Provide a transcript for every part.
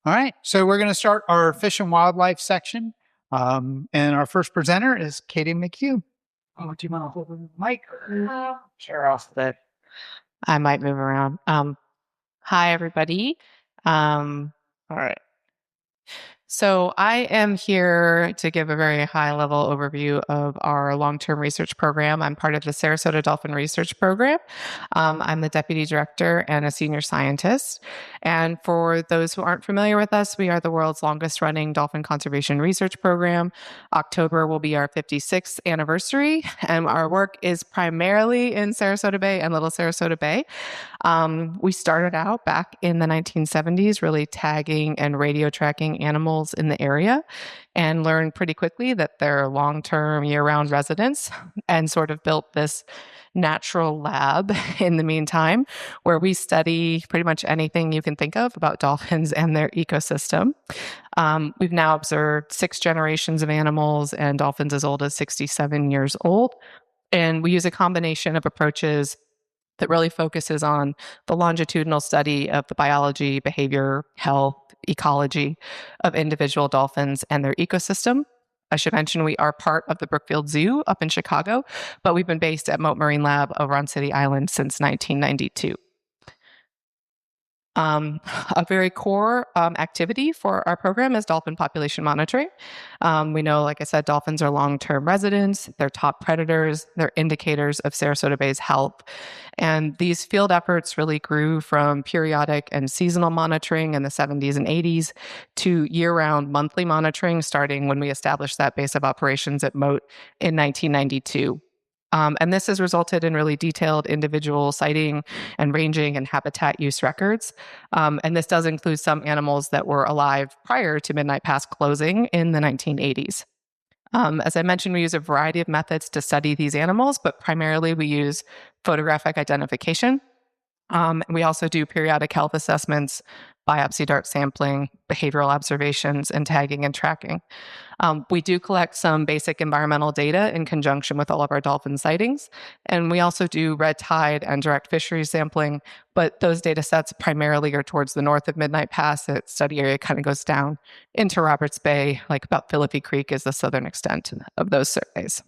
All right, so we're going to start our fish and wildlife section. And our first presenter is Katie McHugh. Oh, do you want to hold the mic? Share off that. I might move around. Hi, everybody. All right. So I am here to give a very high-level overview of our long-term research program. I'm part of the Sarasota Dolphin Research Program. I'm the deputy director and a senior scientist. And for those who aren't familiar with us, we are the world's longest-running dolphin conservation research program. October will be our 56th anniversary, and our work is primarily in Sarasota Bay and Little Sarasota Bay. We started out back in the 1970s, really tagging and radio tracking animals in the area, and learned pretty quickly that they're long-term year-round residents, and sort of built this natural lab in the meantime, where we study pretty much anything you can think of about dolphins and their ecosystem. We've now observed 6 generations of animals and dolphins as old as 67 years old. And we use a combination of approaches that really focuses on the longitudinal study of the biology, behavior, health, ecology of individual dolphins and their ecosystem. I should mention we are part of the Brookfield Zoo up in Chicago, but we've been based at Mote Marine Lab over on City Island since 1992. A very core activity for our program is dolphin population monitoring. We know, like I said, dolphins are long-term residents, they're top predators, they're indicators of Sarasota Bay's health. And these field efforts really grew from periodic and seasonal monitoring in the 70s and 80s to year-round monthly monitoring, starting when we established that base of operations at Mote in 1992. And this has resulted in really detailed individual sighting and ranging and habitat use records. And this does include some animals that were alive prior to Midnight Pass closing in the 1980s. As I mentioned, we use a variety of methods to study these animals, but primarily we use photographic identification. We also do periodic health assessments, biopsy dart sampling, behavioral observations, and tagging and tracking. We do collect some basic environmental data in conjunction with all of our dolphin sightings. And we also do red tide and direct fisheries sampling, but those data sets primarily are towards the north of Midnight Pass. The study area kind of goes down into Roberts Bay, like about Philippi Creek is the southern extent of those surveys.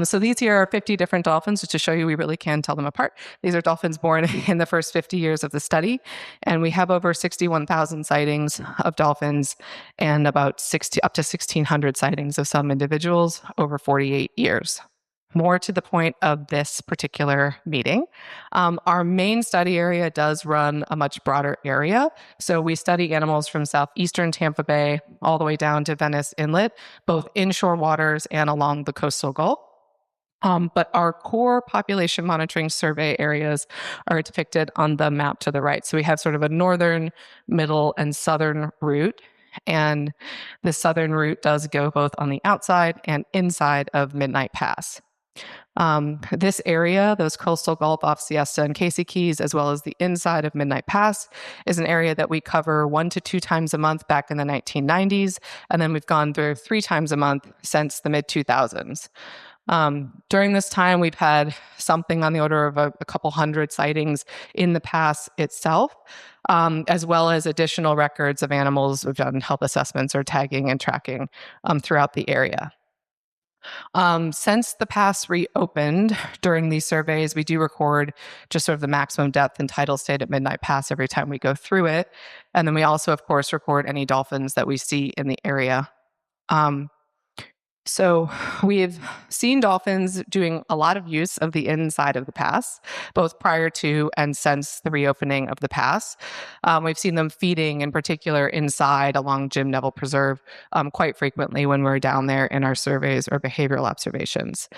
So these here are 50 different dolphins, just to show you we really can tell them apart. These are dolphins born in the first 50 years of the study, and we have over 61,000 sightings of dolphins and about up to 1,600 sightings of some individuals over 48 years. More to the point of this particular meeting, our main study area does run a much broader area. So we study animals from southeastern Tampa Bay all the way down to Venice Inlet, both inshore waters and along the coastal Gulf. But our core population monitoring survey areas are depicted on the map to the right. So we have sort of a northern, middle, and southern route. And the southern route does go both on the outside and inside of Midnight Pass. This area, those coastal Gulf off Siesta and Casey Keys, as well as the inside of Midnight Pass, is an area that we cover 1 to 2 times a month back in the 1990s, and then we've gone through 3 times a month since the mid-2000s. During this time, we've had something on the order of a couple hundred sightings in the pass itself, as well as additional records of animals. We've done health assessments or tagging and tracking throughout the area. Since the pass reopened during these surveys, we do record just sort of the maximum depth and tidal state at Midnight Pass every time we go through it. And then we also, of course, record any dolphins that we see in the area. So we've seen dolphins doing a lot of use of the inside of the pass, both prior to and since the reopening of the pass. We've seen them feeding, in particular, inside along Jim Neville Preserve quite frequently when we're down there in our surveys or behavioral observations.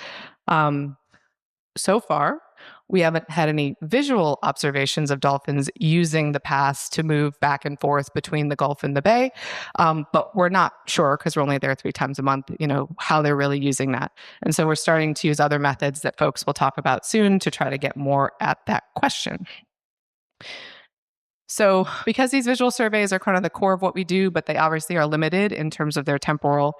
So far, we haven't had any visual observations of dolphins using the pass to move back and forth between the Gulf and the Bay, but we're not sure, because we're only there 3 times a month, how they're really using that. And so we're starting to use other methods that folks will talk about soon to try to get more at that question. So because these visual surveys are kind of the core of what we do, but they obviously are limited in terms of their temporal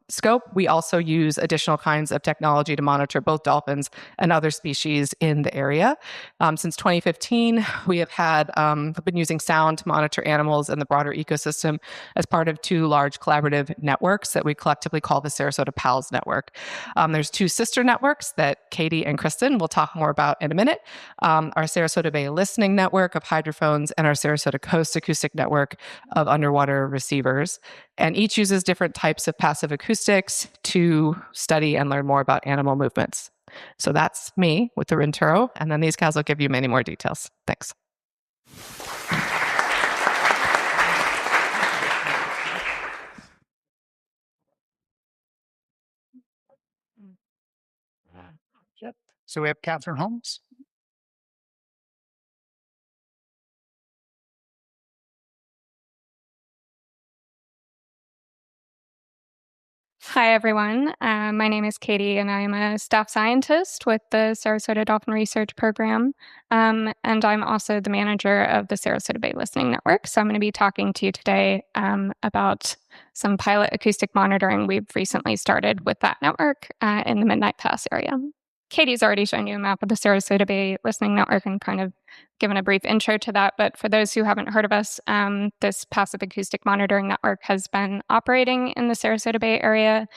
scope, we also use additional kinds of technology to monitor both dolphins and other species in the area. Since 2015, we have been using sound to monitor animals in the broader ecosystem as part of two large collaborative networks that we collectively call the Sarasota PALS network. There's two sister networks that Katie and Krystan will talk more about in a minute. Our Sarasota Bay Listening Network of hydrophones and our Sarasota Coast Acoustic Network of underwater receivers. And each uses different types of passive acoustics to study and learn more about animal movements. So that's me with the intro, and then these guys will give you many more details. Thanks. Yep. So we have Kathryn Holmes. Hi, everyone. My name is Katie, and I'm a staff scientist with the Sarasota Dolphin Research Program. And I'm also the manager of the Sarasota Bay Listening Network. So I'm going to be talking to you today about some pilot acoustic monitoring we've recently started with that network in the Midnight Pass area. Katie's already shown you a map of the Sarasota Bay Listening Network and kind of given a brief intro to that. But for those who haven't heard of us, this passive acoustic monitoring network has been operating in the Sarasota Bay area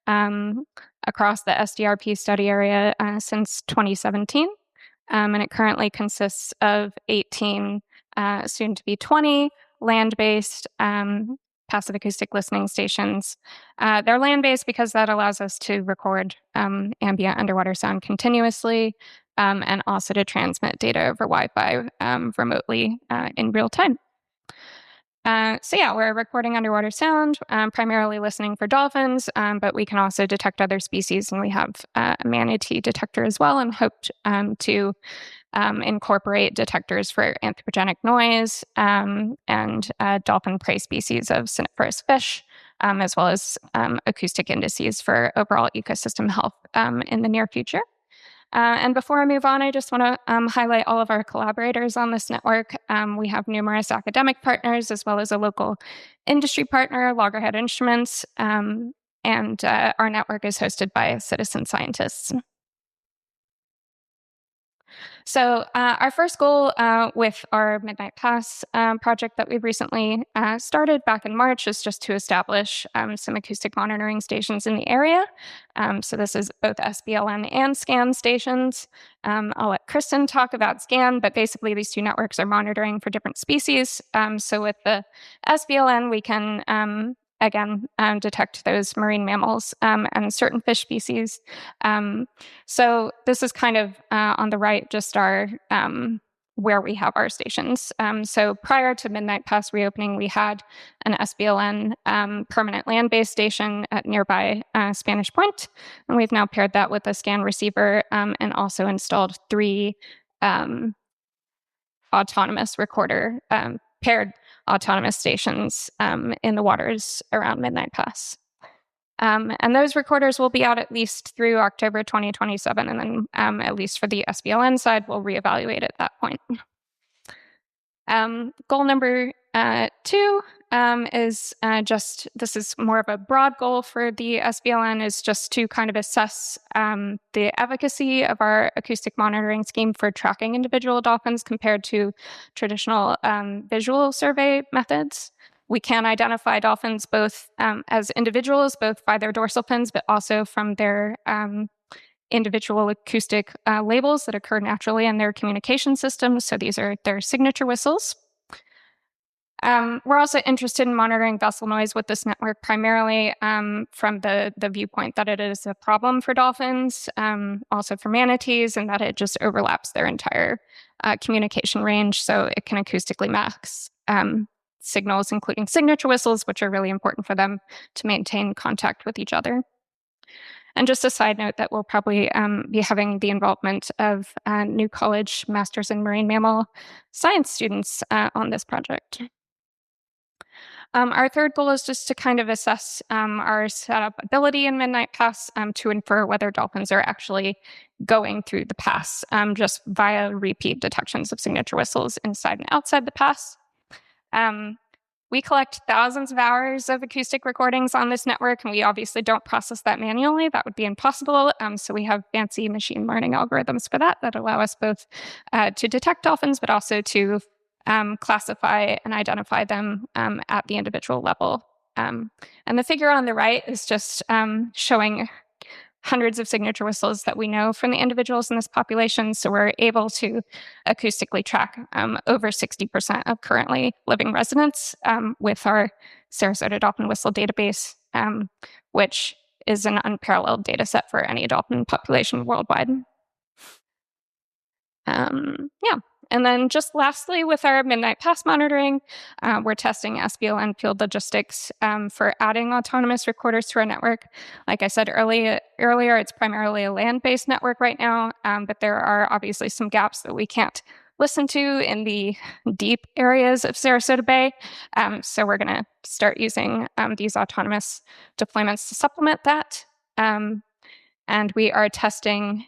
across the SDRP study area since 2017. And it currently consists of 18, soon to be 20, land-based passive acoustic listening stations. They're land-based because that allows us to record ambient underwater sound continuously and also to transmit data over Wi-Fi remotely in real time. We're recording underwater sound, primarily listening for dolphins, but we can also detect other species, and we have a manatee detector as well, and hope to incorporate detectors for anthropogenic noise and dolphin prey species of coniferous fish, as well as acoustic indices for overall ecosystem health in the near future. And before I move on, I just want to highlight all of our collaborators on this network. We have numerous academic partners, as well as a local industry partner, Loggerhead Instruments, and our network is hosted by citizen scientists. So our first goal with our Midnight Pass project that we've recently started back in March is just to establish some acoustic monitoring stations in the area. So this is both SBLN and SCAN stations. I'll let Krystan talk about SCAN, but basically these two networks are monitoring for different species. So with the SBLN, we can detect those marine mammals and certain fish species. So this is kind of on the right, just our where we have our stations. So prior to Midnight Pass reopening, we had an SBLN permanent land-based station at nearby Spanish Point, and we've now paired that with a SCAN receiver and also installed 3 autonomous recorder paired autonomous stations in the waters around Midnight Pass. And those recorders will be out at least through October 2027, and then at least for the SBLN side, we'll reevaluate at that point. Goal number 2 is this is more of a broad goal for the SBLN, is just to kind of assess the efficacy of our acoustic monitoring scheme for tracking individual dolphins compared to traditional visual survey methods. We can identify dolphins both as individuals, both by their dorsal fins, but also from their individual acoustic labels that occur naturally in their communication systems. So these are their signature whistles. We're also interested in monitoring vessel noise with this network, primarily from the viewpoint that it is a problem for dolphins, also for manatees, and that it just overlaps their entire communication range. So it can acoustically mask signals, including signature whistles, which are really important for them to maintain contact with each other. And just a side note that we'll probably be having the involvement of New College Masters in Marine Mammal Science students on this project. Our third goal is just to kind of assess our setup ability in Midnight Pass to infer whether dolphins are actually going through the pass just via repeat detections of signature whistles inside and outside the pass. We collect thousands of hours of acoustic recordings on this network, and we obviously don't process that manually. That would be impossible. So we have fancy machine learning algorithms for that allow us both to detect dolphins, but also to classify and identify them at the individual level. And the figure on the right is just showing hundreds of signature whistles that we know from the individuals in this population. So we're able to acoustically track over 60% of currently living residents with our Sarasota dolphin whistle database, which is an unparalleled data set for any dolphin population worldwide. And then just lastly, with our Midnight Pass monitoring, we're testing SBLN field logistics for adding autonomous recorders to our network. Like I said earlier, it's primarily a land-based network right now, but there are obviously some gaps that we can't listen to in the deep areas of Sarasota Bay. So we're going to start using these autonomous deployments to supplement that. And we are testing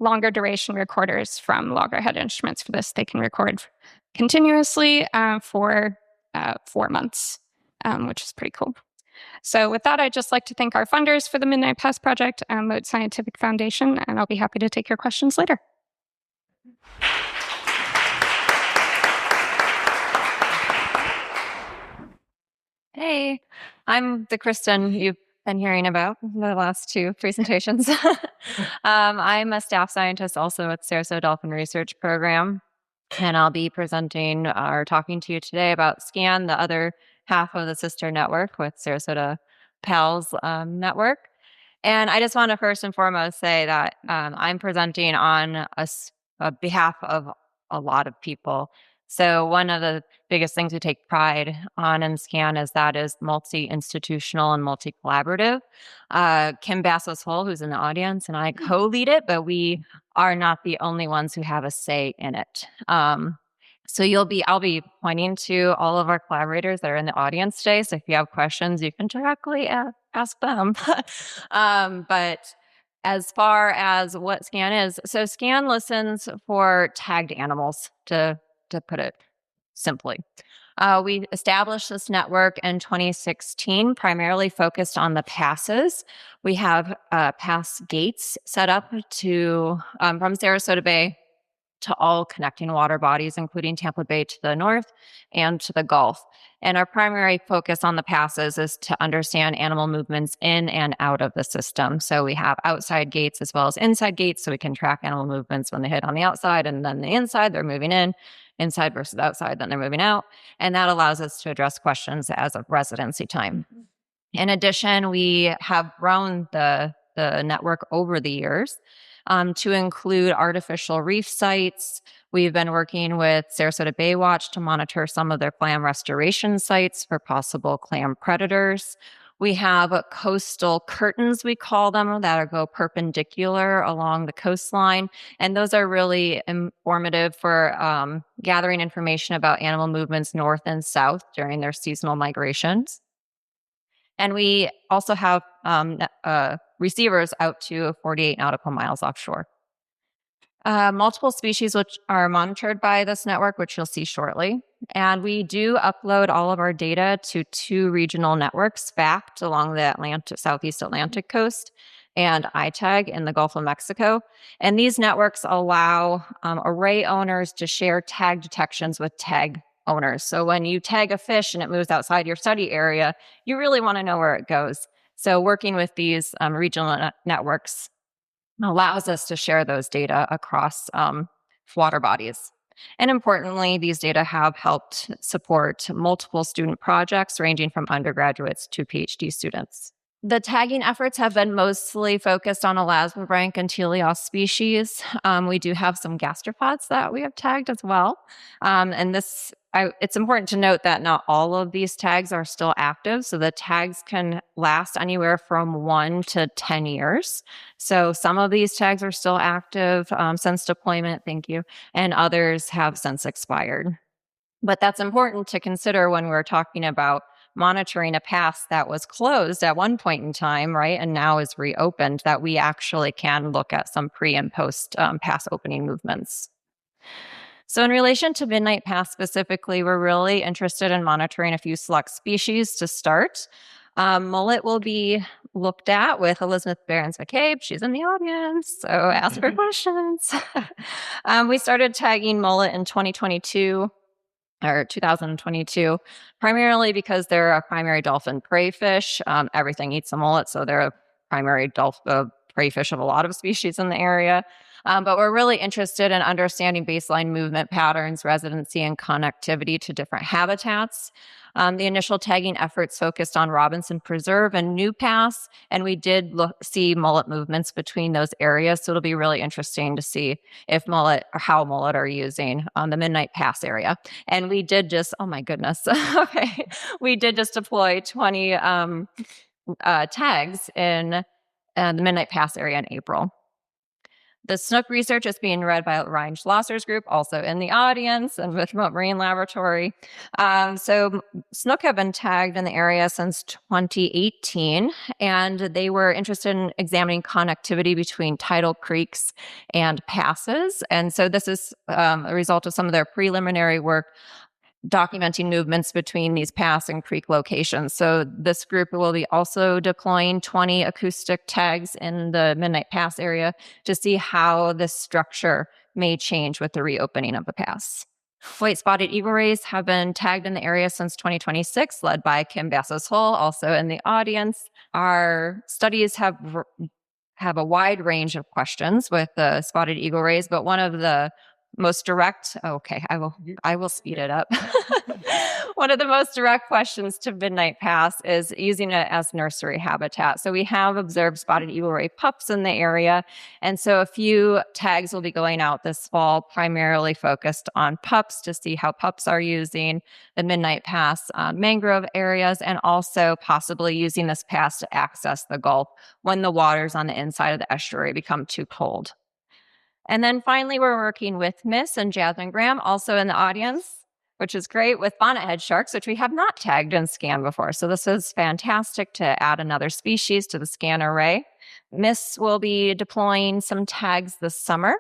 longer duration recorders from loggerhead instruments for this. They can record continuously for 4 months, which is pretty cool. So with that, I'd just like to thank our funders for the Midnight Pass project, Moat Scientific Foundation, and I'll be happy to take your questions later. Hey, I'm the Krystan you've been hearing about the last 2 presentations. I'm a staff scientist also at Sarasota Dolphin Research Program, and I'll be presenting or talking to you today about SCAN, the other half of the sister network with Sarasota PALS network. And I just want to first and foremost say that I'm presenting on a behalf of a lot of people. So one of the biggest things we take pride on in SCAN is that is multi-institutional and multi-collaborative. Kim Bassos-Hull, who's in the audience, and I co-lead it, but we are not the only ones who have a say in it. So I'll be pointing to all of our collaborators that are in the audience today. So if you have questions, you can directly ask them. But as far as what SCAN is, so SCAN listens for tagged animals, to put it simply. We established this network in 2016, primarily focused on the passes. We have pass gates set up to from Sarasota Bay to all connecting water bodies, including Tampa Bay to the north and to the Gulf. And our primary focus on the passes is to understand animal movements in and out of the system. So we have outside gates as well as inside gates, so we can track animal movements when they hit on the outside, and then the inside, they're moving in, inside versus outside, then they're moving out. And that allows us to address questions as of residency time. In addition, we have grown the network over the years to include artificial reef sites. We've been working with Sarasota Bay Watch to monitor some of their clam restoration sites for possible clam predators. We have coastal curtains, we call them, that go perpendicular along the coastline. And those are really informative for gathering information about animal movements north and south during their seasonal migrations. And we also have receivers out to 48 nautical miles offshore. Multiple species which are monitored by this network, which you'll see shortly. And we do upload all of our data to 2 regional networks, FACT along the Southeast Atlantic coast and ITAG in the Gulf of Mexico. And these networks allow array owners to share tag detections with tag owners. So when you tag a fish and it moves outside your study area, you really want to know where it goes. So working with these regional networks allows us to share those data across water bodies. And importantly, these data have helped support multiple student projects ranging from undergraduates to PhD students. The tagging efforts have been mostly focused on elasmobranch and teleost species. We do have some gastropods that we have tagged as well. It's important to note that not all of these tags are still active. So the tags can last anywhere from 1 to 10 years. So some of these tags are still active since deployment, thank you, and others have since expired. But that's important to consider when we're talking about monitoring a pass that was closed at one point in time, right, and now is reopened, that we actually can look at some pre and post pass opening movements. So in relation to midnight pass specifically, we're really interested in monitoring a few select species to start. Mullet will be looked at with Elizabeth Behrens McCabe. She's in the audience, so ask her questions. We started tagging mullet in 2022 or 2022, primarily because they're a primary dolphin prey fish. Everything eats a mullet, so they're a primary prey fish of a lot of species in the area. But we're really interested in understanding baseline movement patterns, residency, and connectivity to different habitats. The initial tagging efforts focused on Robinson Preserve and New Pass, and we did see mullet movements between those areas. So it'll be really interesting to see if mullet or how mullet are using the Midnight Pass area. And we did just, oh my goodness, okay, we did just deploy 20 tags in the Midnight Pass area in April. The Snook research is being read by Ryan Schlosser's group, also in the audience, and with Remote Marine Laboratory. So Snook have been tagged in the area since 2018, and they were interested in examining connectivity between tidal creeks and passes. And so this is a result of some of their preliminary work documenting movements between these pass and creek locations. So this group will be also deploying 20 acoustic tags in the Midnight Pass area to see how this structure may change with the reopening of the pass. White-spotted eagle rays have been tagged in the area since 2026, led by Kim Bassos-Hull, also in the audience. Our studies have a wide range of questions with the spotted eagle rays, but one of the most direct, I will speed it up. One of the most direct questions to Midnight Pass is using it as nursery habitat. So we have observed spotted eagle ray pups in the area. And so a few tags will be going out this fall, primarily focused on pups to see how pups are using the Midnight Pass mangrove areas, and also possibly using this pass to access the Gulf when the waters on the inside of the estuary become too cold. And then finally, we're working with Miss and Jasmine Graham, also in the audience, which is great, with bonnethead sharks, which we have not tagged and scanned before. So this is fantastic to add another species to the scan array. Miss will be deploying some tags this summer,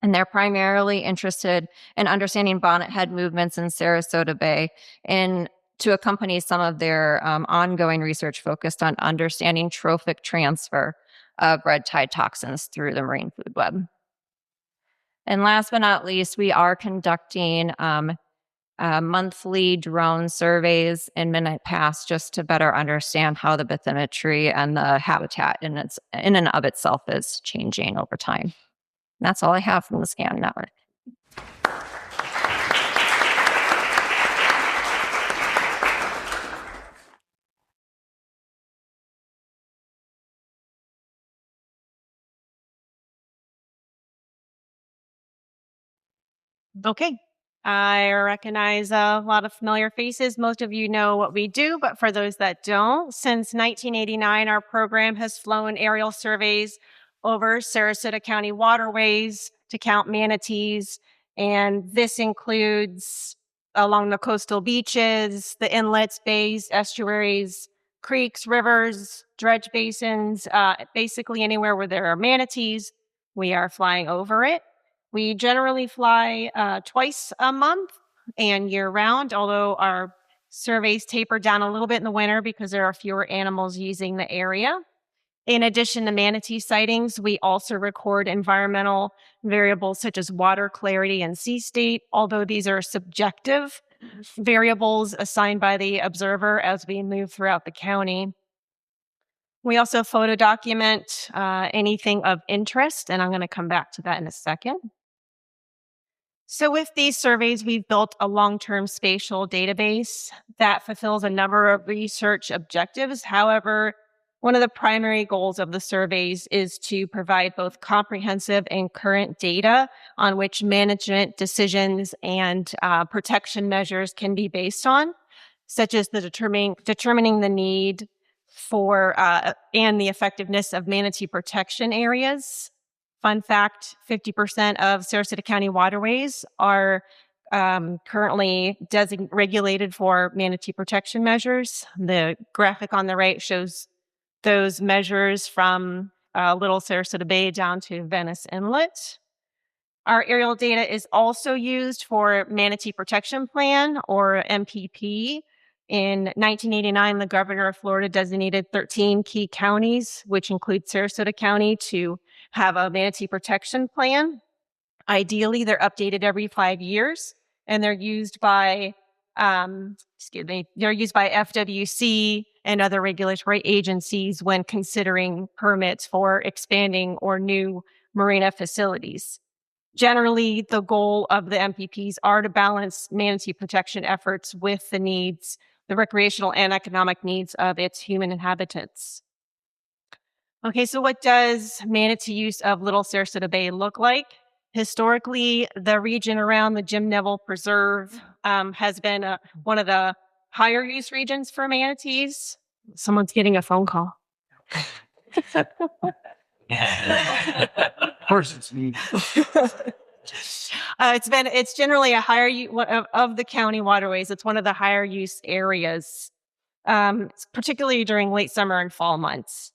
and they're primarily interested in understanding bonnethead movements in Sarasota Bay and to accompany some of their ongoing research focused on understanding trophic transfer of red tide toxins through the marine food web. And last but not least, we are conducting monthly drone surveys in Midnight Pass just to better understand how the bathymetry and the habitat in and of itself is changing over time. And that's all I have from the scan network. Okay. I recognize a lot of familiar faces. Most of you know what we do, but for those that don't, since 1989, our program has flown aerial surveys over Sarasota County waterways to count manatees. And this includes along the coastal beaches, the inlets, bays, estuaries, creeks, rivers, dredge basins, basically anywhere where there are manatees, we are flying over it. We generally fly twice a month and year round, although our surveys taper down a little bit in the winter because there are fewer animals using the area. In addition to manatee sightings, we also record environmental variables such as water clarity and sea state, although these are subjective variables assigned by the observer as we move throughout the county. We also photo document anything of interest, and I'm going to come back to that in a second. So with these surveys, we've built a long-term spatial database that fulfills a number of research objectives. However, one of the primary goals of the surveys is to provide both comprehensive and current data on which management decisions and protection measures can be based on, such as the determining the need for and the effectiveness of manatee protection areas. Fun fact, 50% of Sarasota County waterways are currently regulated for manatee protection measures. The graphic on the right shows those measures from Little Sarasota Bay down to Venice Inlet. Our aerial data is also used for Manatee Protection Plan, or MPP. In 1989, the governor of Florida designated 13 key counties, which include Sarasota County, to have a manatee protection plan. Ideally, they're updated every 5 years, and they're used by FWC and other regulatory agencies when considering permits for expanding or new marina facilities. Generally, the goal of the MPPs are to balance manatee protection efforts with the recreational and economic needs of its human inhabitants. Okay, so what does manatee use of Little Sarasota Bay look like? Historically, the region around the Jim Neville Preserve has been one of the higher use regions for manatees. Someone's getting a phone call. Of course it's me. It's generally a higher of the county waterways. It's one of the higher use areas, particularly during late summer and fall months.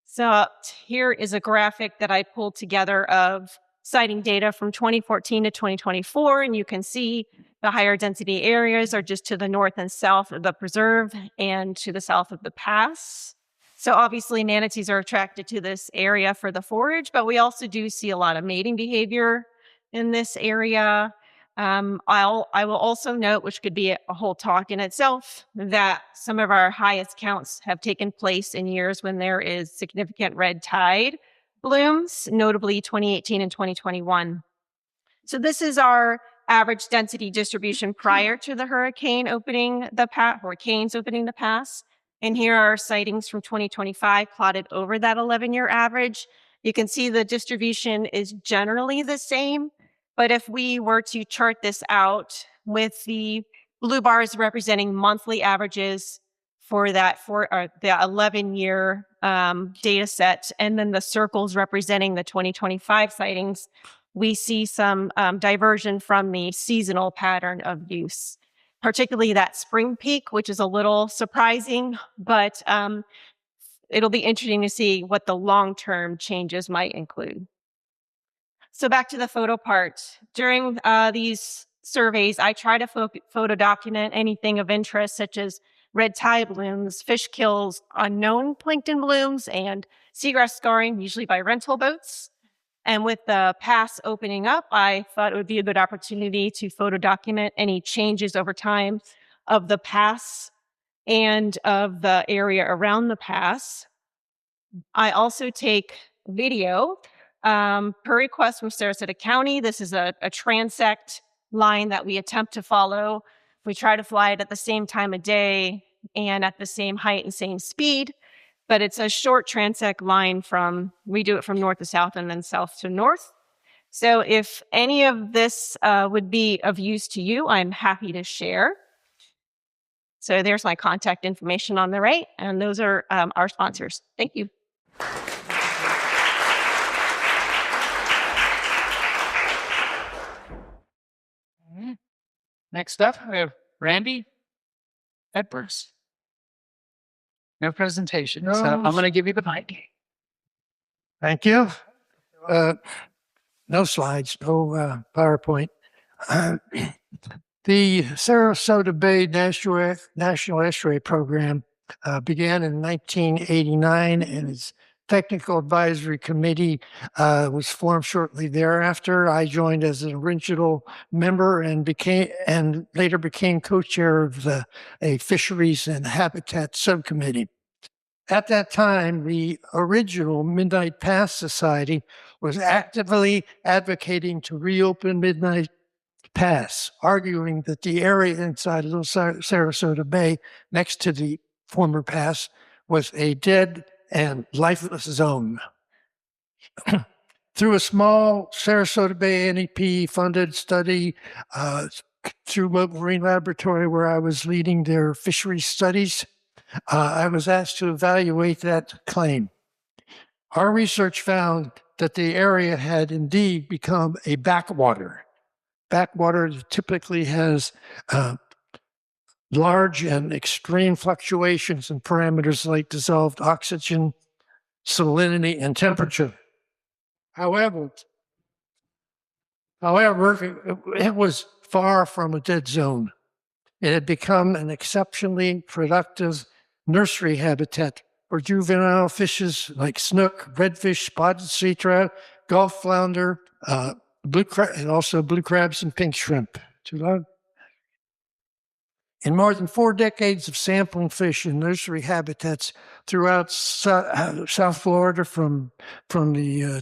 So here is a graphic that I pulled together of sighting data from 2014 to 2024, and you can see the higher density areas are just to the north and south of the preserve and to the south of the pass. So obviously manatees are attracted to this area for the forage, but we also do see a lot of mating behavior in this area. I will also note, which could be a whole talk in itself, that some of our highest counts have taken place in years when there is significant red tide blooms, notably 2018 and 2021. So this is our average density distribution prior to the hurricanes opening the pass. And here are sightings from 2025 plotted over that 11-year average. You can see the distribution is generally the same, but if we were to chart this out with the blue bars representing monthly averages for the 11-year data set, and then the circles representing the 2025 sightings, we see some diversion from the seasonal pattern of use, particularly that spring peak, which is a little surprising, but it'll be interesting to see what the long-term changes might include. So back to the photo part. During these surveys, I try to photo document anything of interest, such as red tide blooms, fish kills, unknown plankton blooms, and seagrass scarring, usually by rental boats. And with the pass opening up, I thought it would be a good opportunity to photo document any changes over time of the pass and of the area around the pass. I also take video per request from Sarasota County. This is a transect line that we attempt to follow. We try to fly it at the same time of day and at the same height and same speed, but it's a short transect line we do it from north to south and then south to north. So if any of this would be of use to you, I'm happy to share. So there's my contact information on the right, and those are our sponsors. Thank you. Next up, we have Randy Edwards. No presentation, so I'm going to give you the mic. Thank you. No slides, no PowerPoint. The Sarasota Bay National Estuary Program began in 1989, and its technical advisory committee was formed shortly thereafter. I joined as an original member and later became co-chair of a fisheries and habitat subcommittee. At that time, the original Midnight Pass Society was actively advocating to reopen Midnight Pass, arguing that the area inside Little Sarasota Bay next to the former pass was a dead and lifeless zone. Through a small Sarasota Bay NEP-funded study through Mobile Marine Laboratory, where I was leading their fisheries studies, I was asked to evaluate that claim. Our research found that the area had indeed become a backwater, backwater that typically has large and extreme fluctuations in parameters like dissolved oxygen, salinity, and temperature. However, it was far from a dead zone. It had become an exceptionally productive nursery habitat for juvenile fishes like snook, redfish, spotted sea trout, Gulf flounder, and also blue crabs and pink shrimp. Too loud? In more than 4 decades of sampling fish in nursery habitats throughout South Florida, from the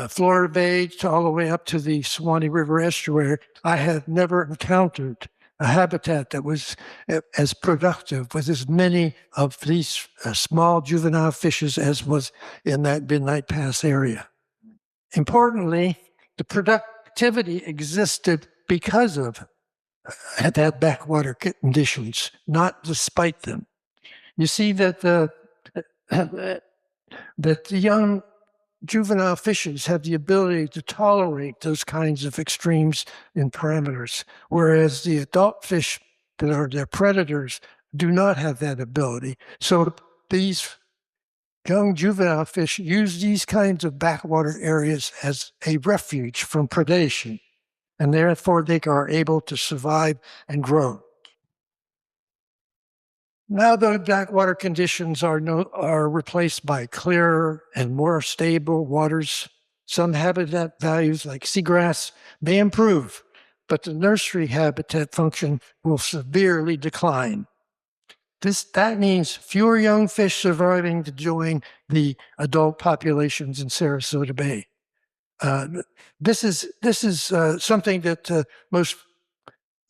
Florida Bay to all the way up to the Suwannee River estuary, I have never encountered a habitat that was as productive with as many of these small juvenile fishes as was in that Midnight Pass area. Importantly, the productivity existed because of that backwater conditions, not despite them. You see that the young juvenile fishes have the ability to tolerate those kinds of extremes in parameters, whereas the adult fish that are their predators do not have that ability. So these young juvenile fish use these kinds of backwater areas as a refuge from predation, and therefore they are able to survive and grow. Now the backwater conditions are replaced by clearer and more stable waters. Some habitat values like seagrass may improve, but the nursery habitat function will severely decline. That means fewer young fish surviving to join the adult populations in Sarasota Bay. This is something that most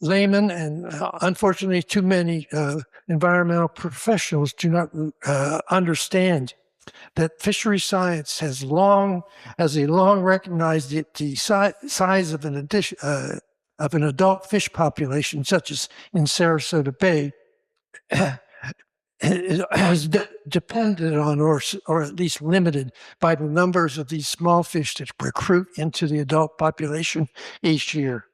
laymen and unfortunately too many environmental professionals do not understand, that fishery science has long recognized that the size of an adult fish population, such as in Sarasota Bay, is dependent on or at least limited by the numbers of these small fish that recruit into the adult population each year.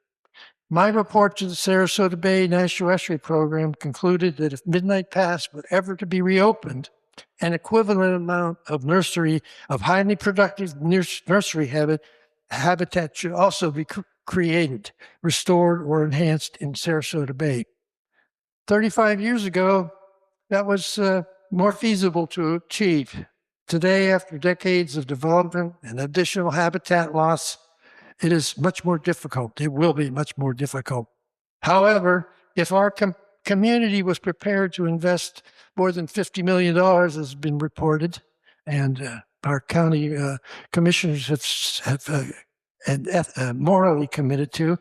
My report to the Sarasota Bay National Estuary Program concluded that if Midnight Pass were ever to be reopened, an equivalent amount of highly productive nursery habitat should also be created, restored, or enhanced in Sarasota Bay. 35 years ago, that was more feasible to achieve. Today, after decades of development and additional habitat loss, it is much more difficult. It will be much more difficult. However, if our community was prepared to invest more than $50 million, as has been reported, and our county commissioners have morally committed to,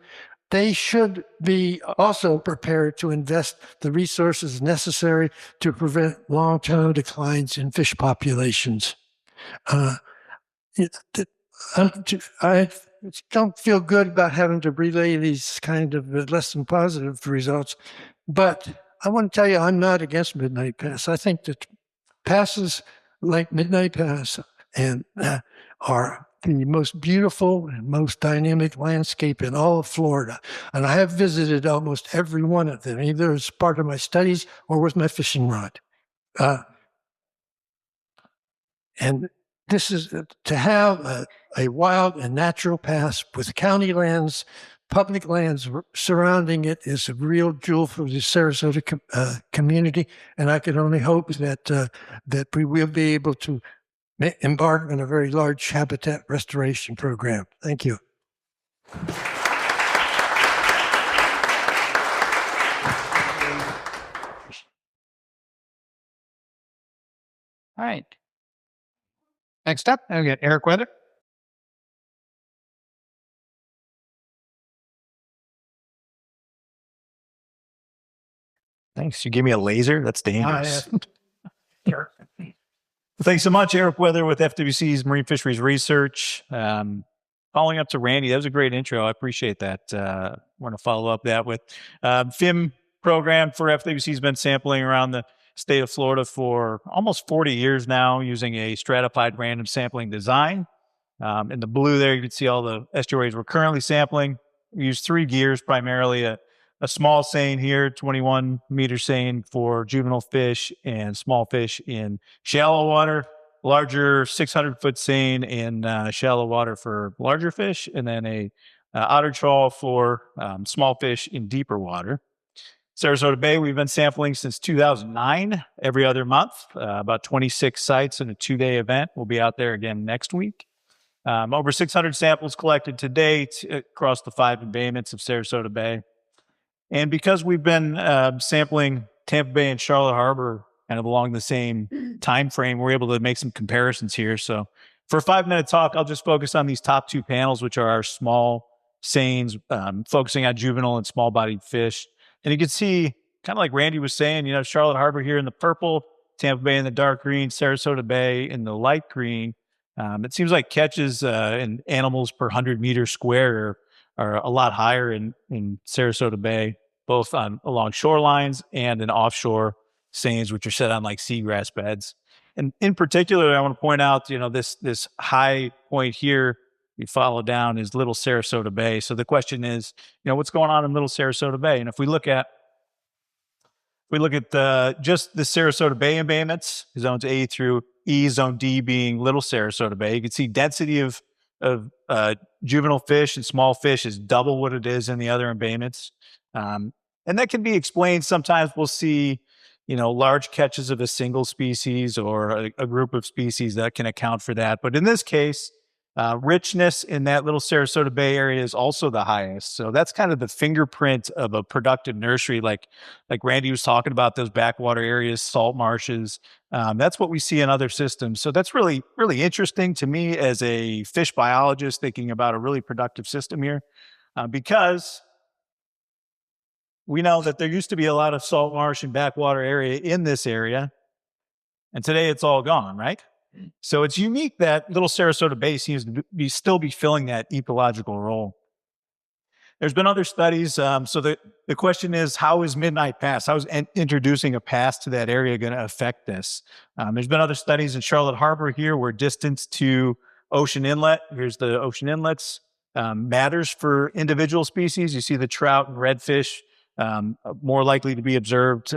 they should be also prepared to invest the resources necessary to prevent long-term declines in fish populations. I don't feel good about having to relay these kind of less than positive results, but I want to tell you I'm not against Midnight Pass. I think that passes like Midnight Pass and are the most beautiful and most dynamic landscape in all of Florida. And I have visited almost every one of them, either as part of my studies or with my fishing rod. And this is to have a wild and natural pass with county lands, public lands surrounding it is a real jewel for the Sarasota community. And I can only hope that we will be able to embark on a very large habitat restoration program. Thank you. All right. Next up, I'll get Eric Weather. Thanks. You gave me a laser? That's dangerous. Sure. Thanks so much, Eric Weather with FWC's Marine Fisheries Research. Following up to Randy, that was a great intro. I appreciate that. We're going to follow up that with FIM program for FWC has been sampling around the state of Florida for almost 40 years now using a stratified random sampling design. In the blue there, you can see all the estuaries we're currently sampling. we use 3 gears primarily, a small seine here, 21 meter seine for juvenile fish and small fish in shallow water, larger 600-foot seine in shallow water for larger fish, and then a otter trawl for small fish in deeper water. Sarasota Bay, we've been sampling since 2009, every other month, about 26 sites in a 2-day event. We'll be out there again next week. Over 600 samples collected to date across the 5 embayments of Sarasota Bay. And because we've been sampling Tampa Bay and Charlotte Harbor kind of along the same time frame, we're able to make some comparisons here. So for a 5-minute talk, I'll just focus on these top 2 panels, which are our small seines, focusing on juvenile and small-bodied fish. And you can see, kind of like Randy was saying, Charlotte Harbor here in the purple, Tampa Bay in the dark green, Sarasota Bay in the light green. It seems like catches in animals per 100 meters square are a lot higher in Sarasota Bay, both along shorelines and in offshore seines, which are set on like seagrass beds. And in particular, I want to point out, this high point here we follow down is Little Sarasota Bay. So the question is, what's going on in Little Sarasota Bay? And if we look at just the Sarasota Bay embayments, zones A through E, zone D being Little Sarasota Bay, you can see density of juvenile fish and small fish is double what it is in the other embayments. And that can be explained. Sometimes we'll see, large catches of a single species or a group of species that can account for that. But in this case, richness in that Little Sarasota Bay area is also the highest. So that's kind of the fingerprint of a productive nursery, like Randy was talking about, those backwater areas, salt marshes. That's what we see in other systems. So that's really, really interesting to me as a fish biologist thinking about a really productive system here, because we know that there used to be a lot of salt marsh and backwater area in this area, and today it's all gone, right? So it's unique that Little Sarasota Bay seems to still be filling that ecological role. There's been other studies. So the question is, how is Midnight Pass? How is introducing a pass to that area going to affect this? There's been other studies in Charlotte Harbor here where distance to ocean inlet, here's the ocean inlets, matters for individual species. You see the trout and redfish more likely to be observed,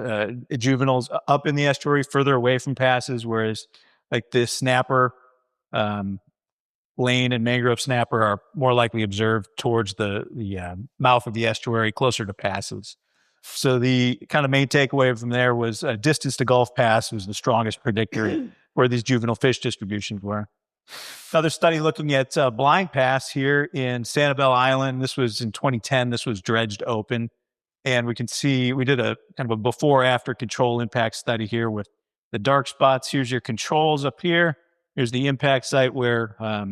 juveniles up in the estuary, further away from passes, whereas like the snapper, lane and mangrove snapper are more likely observed towards the mouth of the estuary, closer to passes. So the kind of main takeaway from there was distance to Gulf Pass was the strongest predictor where these juvenile fish distributions were. Another study looking at Blind Pass here in Sanibel Island. This was in 2010. This was dredged open. And we can see we did a kind of a before-after control impact study here with the dark spots. Here's your controls up here. Here's the impact site where a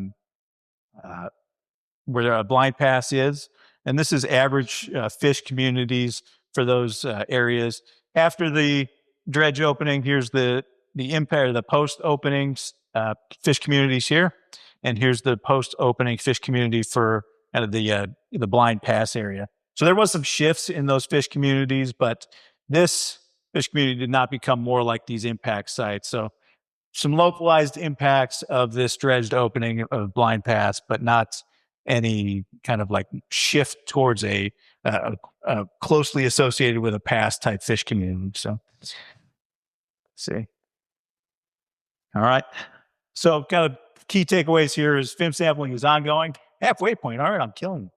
Blind Pass is. And this is average fish communities for those areas. After the dredge opening, here's the impact, the post-opening fish communities here. And here's the post-opening fish community for kind of the Blind Pass area. So there was some shifts in those fish communities, but this fish community did not become more like these impact sites. So some localized impacts of this dredged opening of Blind Pass, but not any kind of like shift towards a closely associated with a pass type fish community. So let's see. All right. So kind of key takeaways here is FIM sampling is ongoing. Halfway point. All right, I'm killing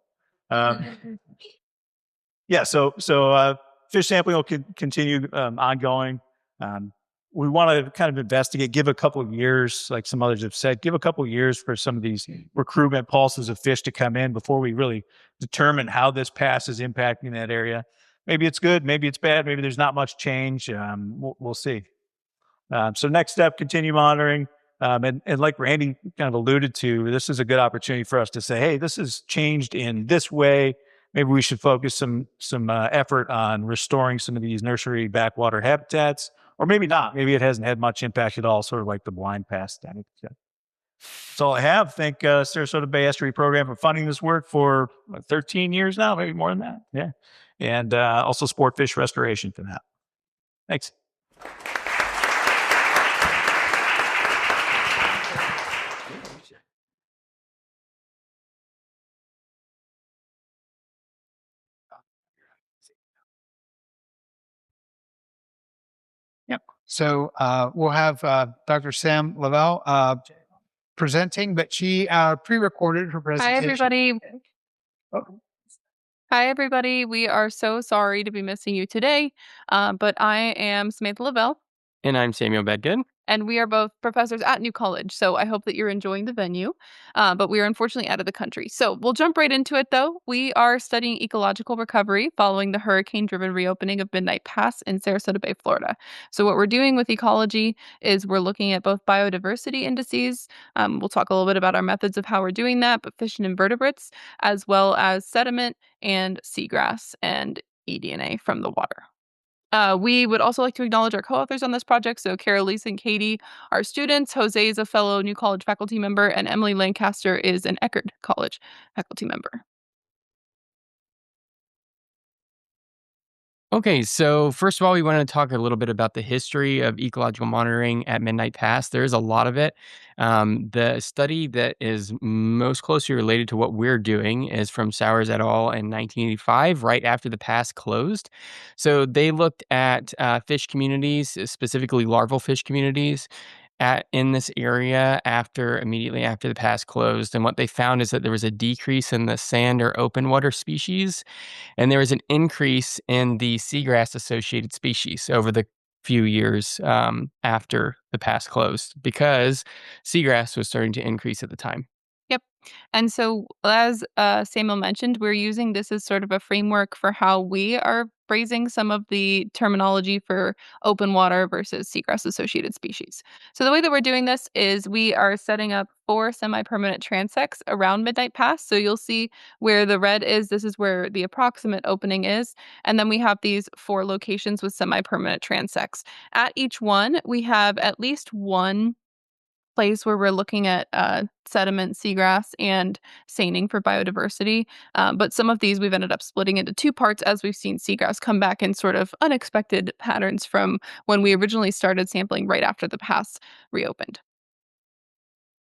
you. Yeah, so fish sampling will continue ongoing. We want to kind of investigate, give a couple of years, like some others have said, give a couple of years for some of these recruitment pulses of fish to come in before we really determine how this pass is impacting that area. Maybe it's good, maybe it's bad, maybe there's not much change. We'll see. So next step, continue monitoring. And like Randy kind of alluded to, this is a good opportunity for us to say, hey, this has changed in this way. Maybe we should focus some effort on restoring some of these nursery backwater habitats, or maybe not. Maybe it hasn't had much impact at all, sort of like the Blind Pass study. That's all I have. Thank Sarasota Bay Estuary Program for funding this work for 13 years now, maybe more than that. Yeah. And also Sport Fish Restoration for that. Thanks. So we'll have Dr. Sam Levell presenting, but she pre-recorded her Hi, presentation. everybody. Oh. Hi, everybody. We are so sorry to be missing you today, but I am Samantha Levell, And I'm Samuel Bedgood. and we are both professors at New College. So I hope that you're enjoying the venue, but we are unfortunately out of the country. So we'll jump right into it, though. We are studying ecological recovery following the hurricane-driven reopening of Midnight Pass in Sarasota Bay, Florida. So what we're doing with ecology is we're looking at both biodiversity indices. We'll talk a little bit about our methods of how we're doing that, but fish and invertebrates, as well as sediment and seagrass and eDNA from the water. We would also like to acknowledge our co-authors on this project. So Kara, Lisa, and Katie are students. Jose is a fellow New College faculty member, and Emily Lancaster is an Eckerd College faculty member. Okay, so first of all, we want to talk a little bit about the history of ecological monitoring at Midnight Pass. There's a lot of it. The study that is most closely related to what we're doing is from Sowers et al. In 1985, right after the pass closed. So they looked at fish communities, specifically larval fish communities, in this area immediately after the pass closed. And what they found is that there was a decrease in the sand or open water species, and there was an increase in the seagrass associated species over the few years after the pass closed, because seagrass was starting to increase at the time. Yep. And so, as Samuel mentioned, we're using this as sort of a framework for how we are phrasing some of the terminology for open water versus seagrass associated species. So, the way that we're doing this is we are setting up 4 semi permanent transects around Midnight Pass. So, you'll see where the red is, this is where the approximate opening is. And then we have these 4 locations with semi permanent transects. At each one, we have at least one place where we're looking at sediment, seagrass, and seining for biodiversity. But some of these we've ended up splitting into 2 parts as we've seen seagrass come back in sort of unexpected patterns from when we originally started sampling right after the pass reopened.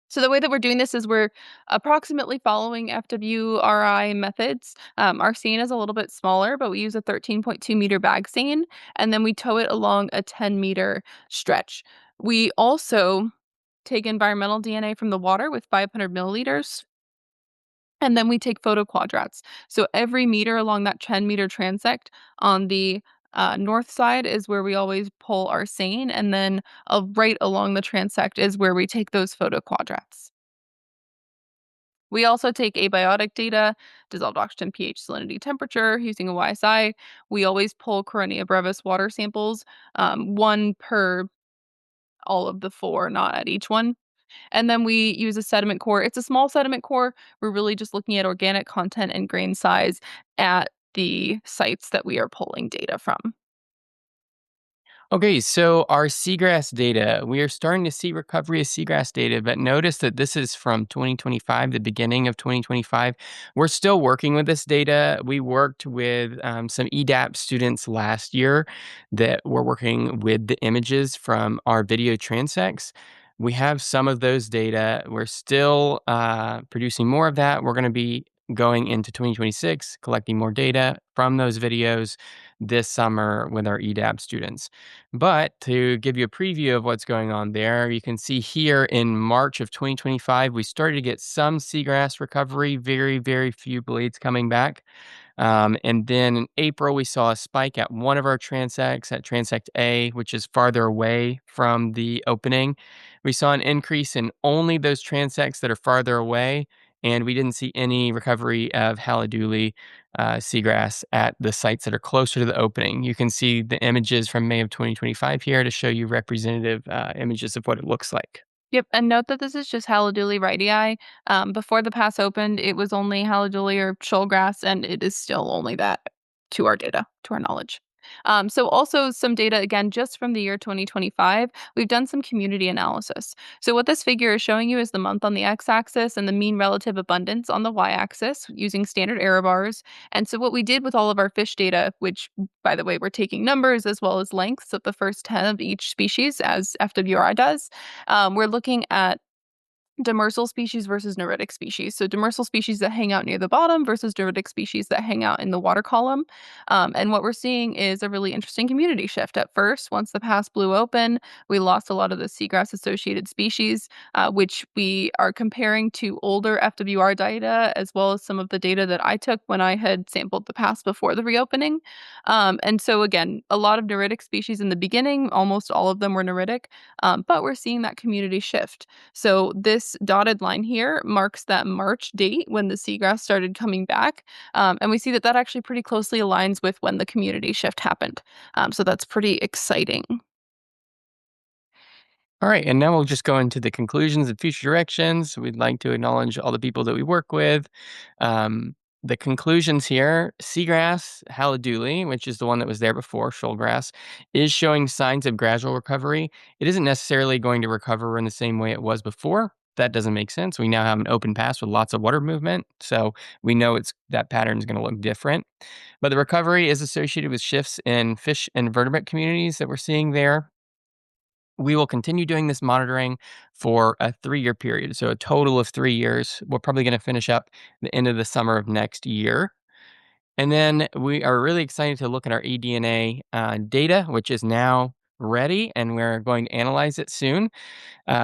So the way that we're doing this is we're approximately following FWRI methods. Our seine is a little bit smaller, but we use a 13.2 meter bag seine, and then we tow it along a 10-meter stretch. We also take environmental DNA from the water with 500 milliliters, and then we take photoquadrats. So every meter along that 10-meter transect on the north side is where we always pull our seine, and then right along the transect is where we take those photoquadrats. We also take abiotic data, dissolved oxygen, pH, salinity, temperature, using a YSI. We always pull Coronia brevis water samples, 1 per all of the 4, not at each one. And then we use a sediment core. It's a small sediment core. We're really just looking at organic content and grain size at the sites that we are pulling data from. Okay, so our seagrass data, we are starting to see recovery of seagrass data, but notice that this is from 2025, the beginning of 2025. We're still working with this data. We worked with some EDAP students last year that were working with the images from our video transects. We have some of those data. We're still producing more of that. We're going to be going into 2026, collecting more data from those videos this summer with our EDAP students. But to give you a preview of what's going on there, you can see here in March of 2025, we started to get some seagrass recovery, very, very few blades coming back. And then in April, we saw a spike at one of our transects, at transect A, which is farther away from the opening. We saw an increase in only those transects that are farther away, and we didn't see any recovery of haliduli seagrass at the sites that are closer to the opening. You can see the images from May of 2025 here to show you representative images of what it looks like. Yep, and note that this is just Haliduli wrightii. Before the pass opened, it was only Haliduli or shoalgrass, and it is still only that to our data, to our knowledge. So also some data, again, just from the year 2025, we've done some community analysis. So what this figure is showing you is the month on the x-axis and the mean relative abundance on the y-axis using standard error bars. And so what we did with all of our fish data, which, by the way, we're taking numbers as well as lengths of the first 10 of each species, as FWRI does, we're looking at demersal species versus neritic species. So demersal species that hang out near the bottom versus neritic species that hang out in the water column. And what we're seeing is a really interesting community shift. At first, once the pass blew open, we lost a lot of the seagrass-associated species, which we are comparing to older FWR data, as well as some of the data that I took when I had sampled the pass before the reopening. And so again, a lot of neritic species in the beginning, almost all of them were neritic, but we're seeing that community shift. So this dotted line here marks that March date when the seagrass started coming back. And we see that that actually pretty closely aligns with when the community shift happened. So that's pretty exciting. All right, and now we'll just go into the conclusions and future directions. We'd like to acknowledge all the people that we work with. The conclusions here, seagrass haliduli, which is the one that was there before, shoalgrass, is showing signs of gradual recovery. It isn't necessarily going to recover in the same way it was before. That doesn't make sense. We now have an open pass with lots of water movement, so we know that pattern is going to look different. But the recovery is associated with shifts in fish and vertebrate communities that we're seeing there. We will continue doing this monitoring for a 3-year period. So a total of 3 years. We're probably going to finish up the end of the summer of next year. And then we are really excited to look at our eDNA data, which is now ready, and we're going to analyze it soon.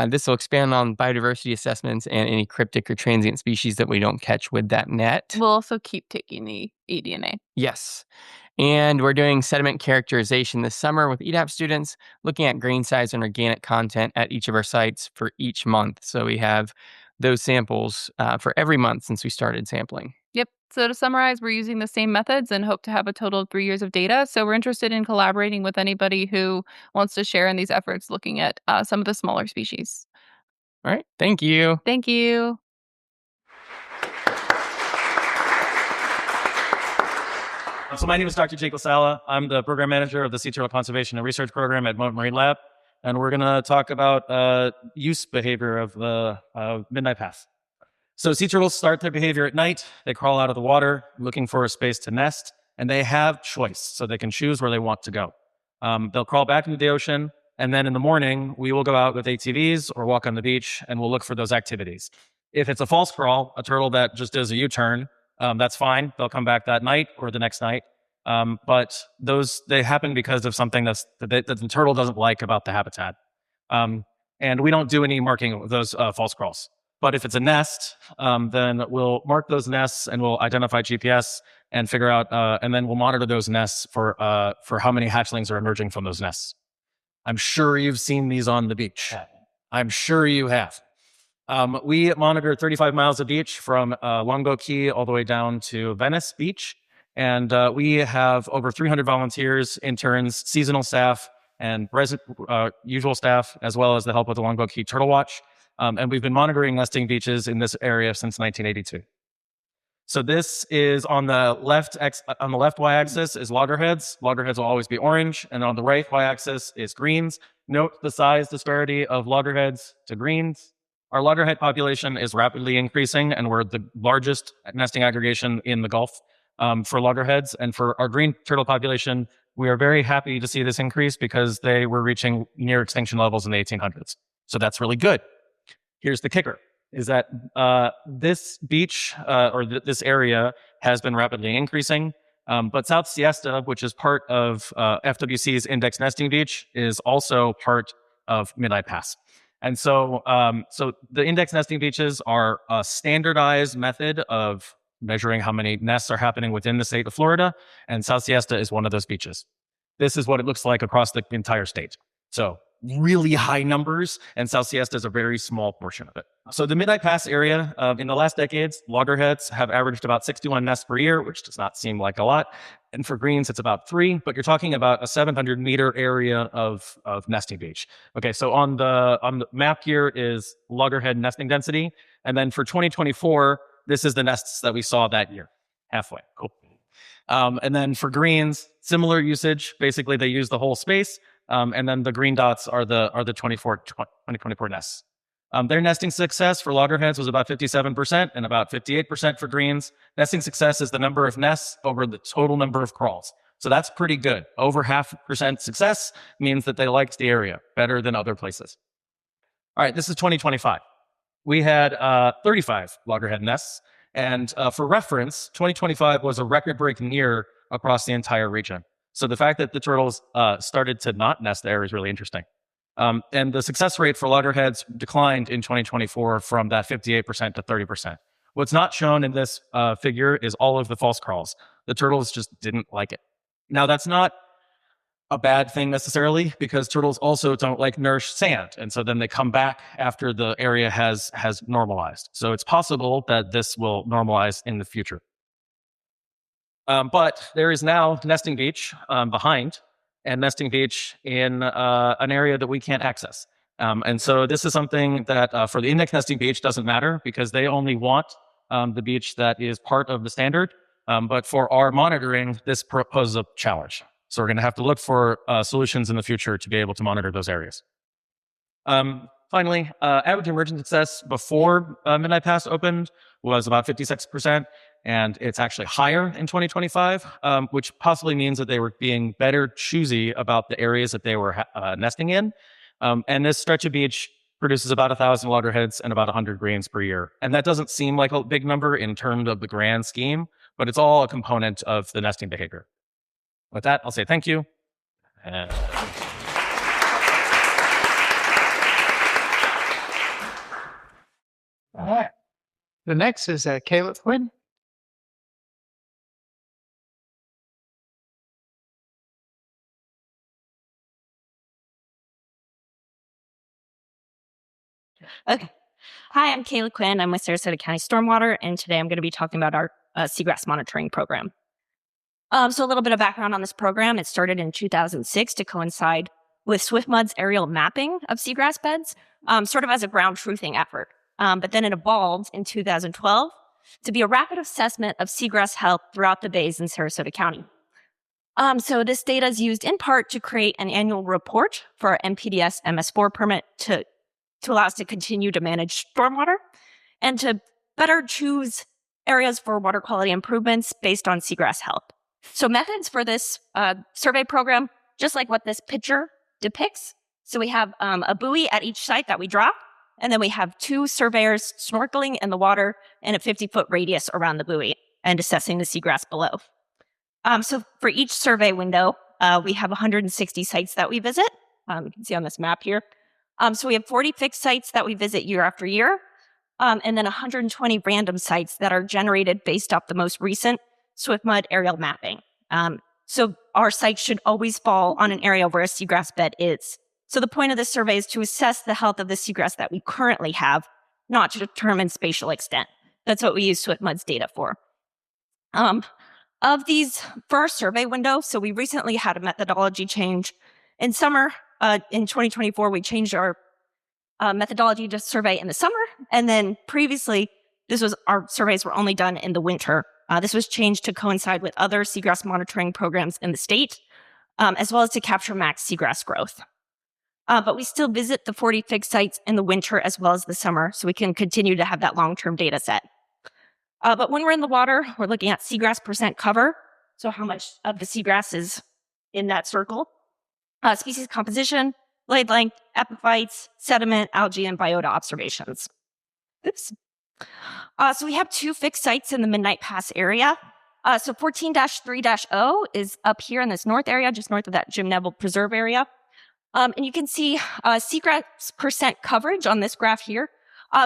This will expand on biodiversity assessments and any cryptic or transient species that we don't catch with that net. We'll also keep taking the eDNA. Yes. And we're doing sediment characterization this summer with EDAP students, looking at grain size and organic content at each of our sites for each month. So we have those samples for every month since we started sampling. Yep. So to summarize, we're using the same methods and hope to have a total of 3 years of data. So we're interested in collaborating with anybody who wants to share in these efforts looking at some of the smaller species. All right. Thank you. Thank you. So my name is Dr. Jake Lasala. I'm the program manager of the Sea Turtle Conservation and Research Program at Moat Marine Lab. And we're going to talk about use behavior of the midnight pass. So sea turtles start their behavior at night. They crawl out of the water looking for a space to nest, and they have choice, so they can choose where they want to go. They'll crawl back into the ocean, and then in the morning, we will go out with ATVs or walk on the beach, and we'll look for those activities. If it's a false crawl, a turtle that just does a U-turn, that's fine. They'll come back that night or the next night. But they happen because of something that the turtle doesn't like about the habitat. And we don't do any marking of those false crawls. But if it's a nest, then we'll mark those nests and we'll identify GPS and figure out, and then we'll monitor those nests for how many hatchlings are emerging from those nests. I'm sure you've seen these on the beach. I'm sure you have. We monitor 35 miles of beach from Longboat Key all the way down to Venice Beach. And we have over 300 volunteers, interns, seasonal staff, and usual staff, as well as the help of the Longboat Key Turtle Watch. And we've been monitoring nesting beaches in this area since 1982. So this is on the left y-axis is loggerheads. Loggerheads will always be orange. And on the right y-axis is greens. Note the size disparity of loggerheads to greens. Our loggerhead population is rapidly increasing, and we're the largest nesting aggregation in the Gulf for loggerheads. And for our green turtle population, we are very happy to see this increase because they were reaching near extinction levels in the 1800s. So that's really good. Here's the kicker, is that this beach this area has been rapidly increasing. But South Siesta, which is part of FWC's index nesting beach, is also part of Midnight Pass. And so, so the index nesting beaches are a standardized method of measuring how many nests are happening within the state of Florida, and South Siesta is one of those beaches. This is what it looks like across the entire state. So really high numbers, and South Siesta is a very small portion of it. So the Midnight Pass area, in the last decades, loggerheads have averaged about 61 nests per year, which does not seem like a lot. And for greens, it's about 3, but you're talking about a 700-meter area of nesting beach. Okay, so on the map here is loggerhead nesting density. And then for 2024, this is the nests that we saw that year. Halfway, cool. And then for greens, similar usage. Basically, they use the whole space. And then the green dots are the 2024 nests. Their nesting success for loggerheads was about 57% and about 58% for greens. Nesting success is the number of nests over the total number of crawls. So that's pretty good. Over 0.5% success means that they liked the area better than other places. All right, this is 2025. we had 35 loggerhead nests. And for reference, 2025 was a record-breaking year across the entire region. So the fact that the turtles started to not nest there is really interesting. And the success rate for loggerheads declined in 2024 from that 58% to 30%. What's not shown in this figure is all of the false crawls. The turtles just didn't like it. Now, that's not a bad thing necessarily, because turtles also don't like nourished sand. And so then they come back after the area has normalized. So it's possible that this will normalize in the future. But there is now nesting beach behind, and nesting beach in an area that we can't access. And so this is something that for the index nesting beach doesn't matter, because they only want the beach that is part of the standard. But for our monitoring, this poses a challenge. So we're going to have to look for solutions in the future to be able to monitor those areas. Finally, average emergent success before Midnight Pass opened was about 56%, and it's actually higher in 2025, which possibly means that they were being better choosy about the areas that they were nesting in. And this stretch of beach produces about 1,000 loggerheads and about 100 greens per year. And that doesn't seem like a big number in terms of the grand scheme, but it's all a component of the nesting behavior. With that, I'll say thank you. And All right. The next is Kayla Quinn. Okay. Hi, I'm Kayla Quinn. I'm with Sarasota County Stormwater, and today I'm going to be talking about our seagrass monitoring program. So a little bit of background on this program. It started in 2006 to coincide with SwiftMud's aerial mapping of seagrass beds, sort of as a ground truthing effort. But then it evolved in 2012 to be a rapid assessment of seagrass health throughout the bays in Sarasota County. So this data is used in part to create an annual report for our NPDES MS4 permit to allow us to continue to manage stormwater and to better choose areas for water quality improvements based on seagrass health. So methods for this survey program, just like what this picture depicts. So we have a buoy at each site that we drop, and then we have 2 surveyors snorkeling in the water in a 50-foot radius around the buoy and assessing the seagrass below. So for each survey window, we have 160 sites that we visit. You can see on this map here. So we have 40 fixed sites that we visit year after year, and then 120 random sites that are generated based off the most recent SwiftMud aerial mapping. So our sites should always fall on an area where a seagrass bed is. So the point of this survey is to assess the health of the seagrass that we currently have, not to determine spatial extent. That's what we use SwiftMud's data for. Of these first survey window, so we recently had a methodology change. In summer, in 2024, we changed our methodology to survey in the summer. And then previously, our surveys were only done in the winter. This was changed to coincide with other seagrass monitoring programs in the state, as well as to capture max seagrass growth. But we still visit the 40 fixed sites in the winter as well as the summer, so we can continue to have that long-term data set. But when we're in the water, we're looking at seagrass percent cover, so how much of the seagrass is in that circle, species composition, blade length, epiphytes, sediment, algae, and biota observations. Oops. So we have 2 fixed sites in the Midnight Pass area. So 14-3-0 is up here in this north area, just north of that Jim Neville Preserve area. And you can see seagrass percent coverage on this graph here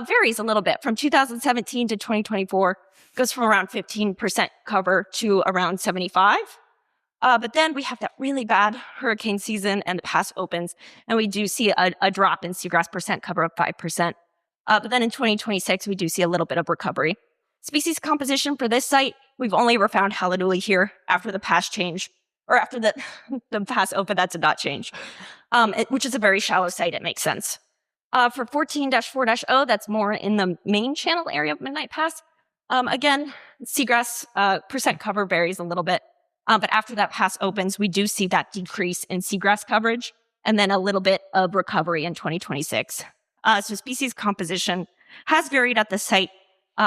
varies a little bit. From 2017 to 2024, goes from around 15% cover to around 75. But then we have that really bad hurricane season and the pass opens, and we do see a drop in seagrass percent cover of 5%. But then in 2026, we do see a little bit of recovery. Species composition for this site, we've only ever found Haladuli here after the pass change, or after the pass open, that did not change, which is a very shallow site, it makes sense. For 14-4-0, that's more in the main channel area of Midnight Pass. Again, seagrass percent cover varies a little bit. But after that pass opens, we do see that decrease in seagrass coverage and then a little bit of recovery in 2026. So species composition has varied at the site.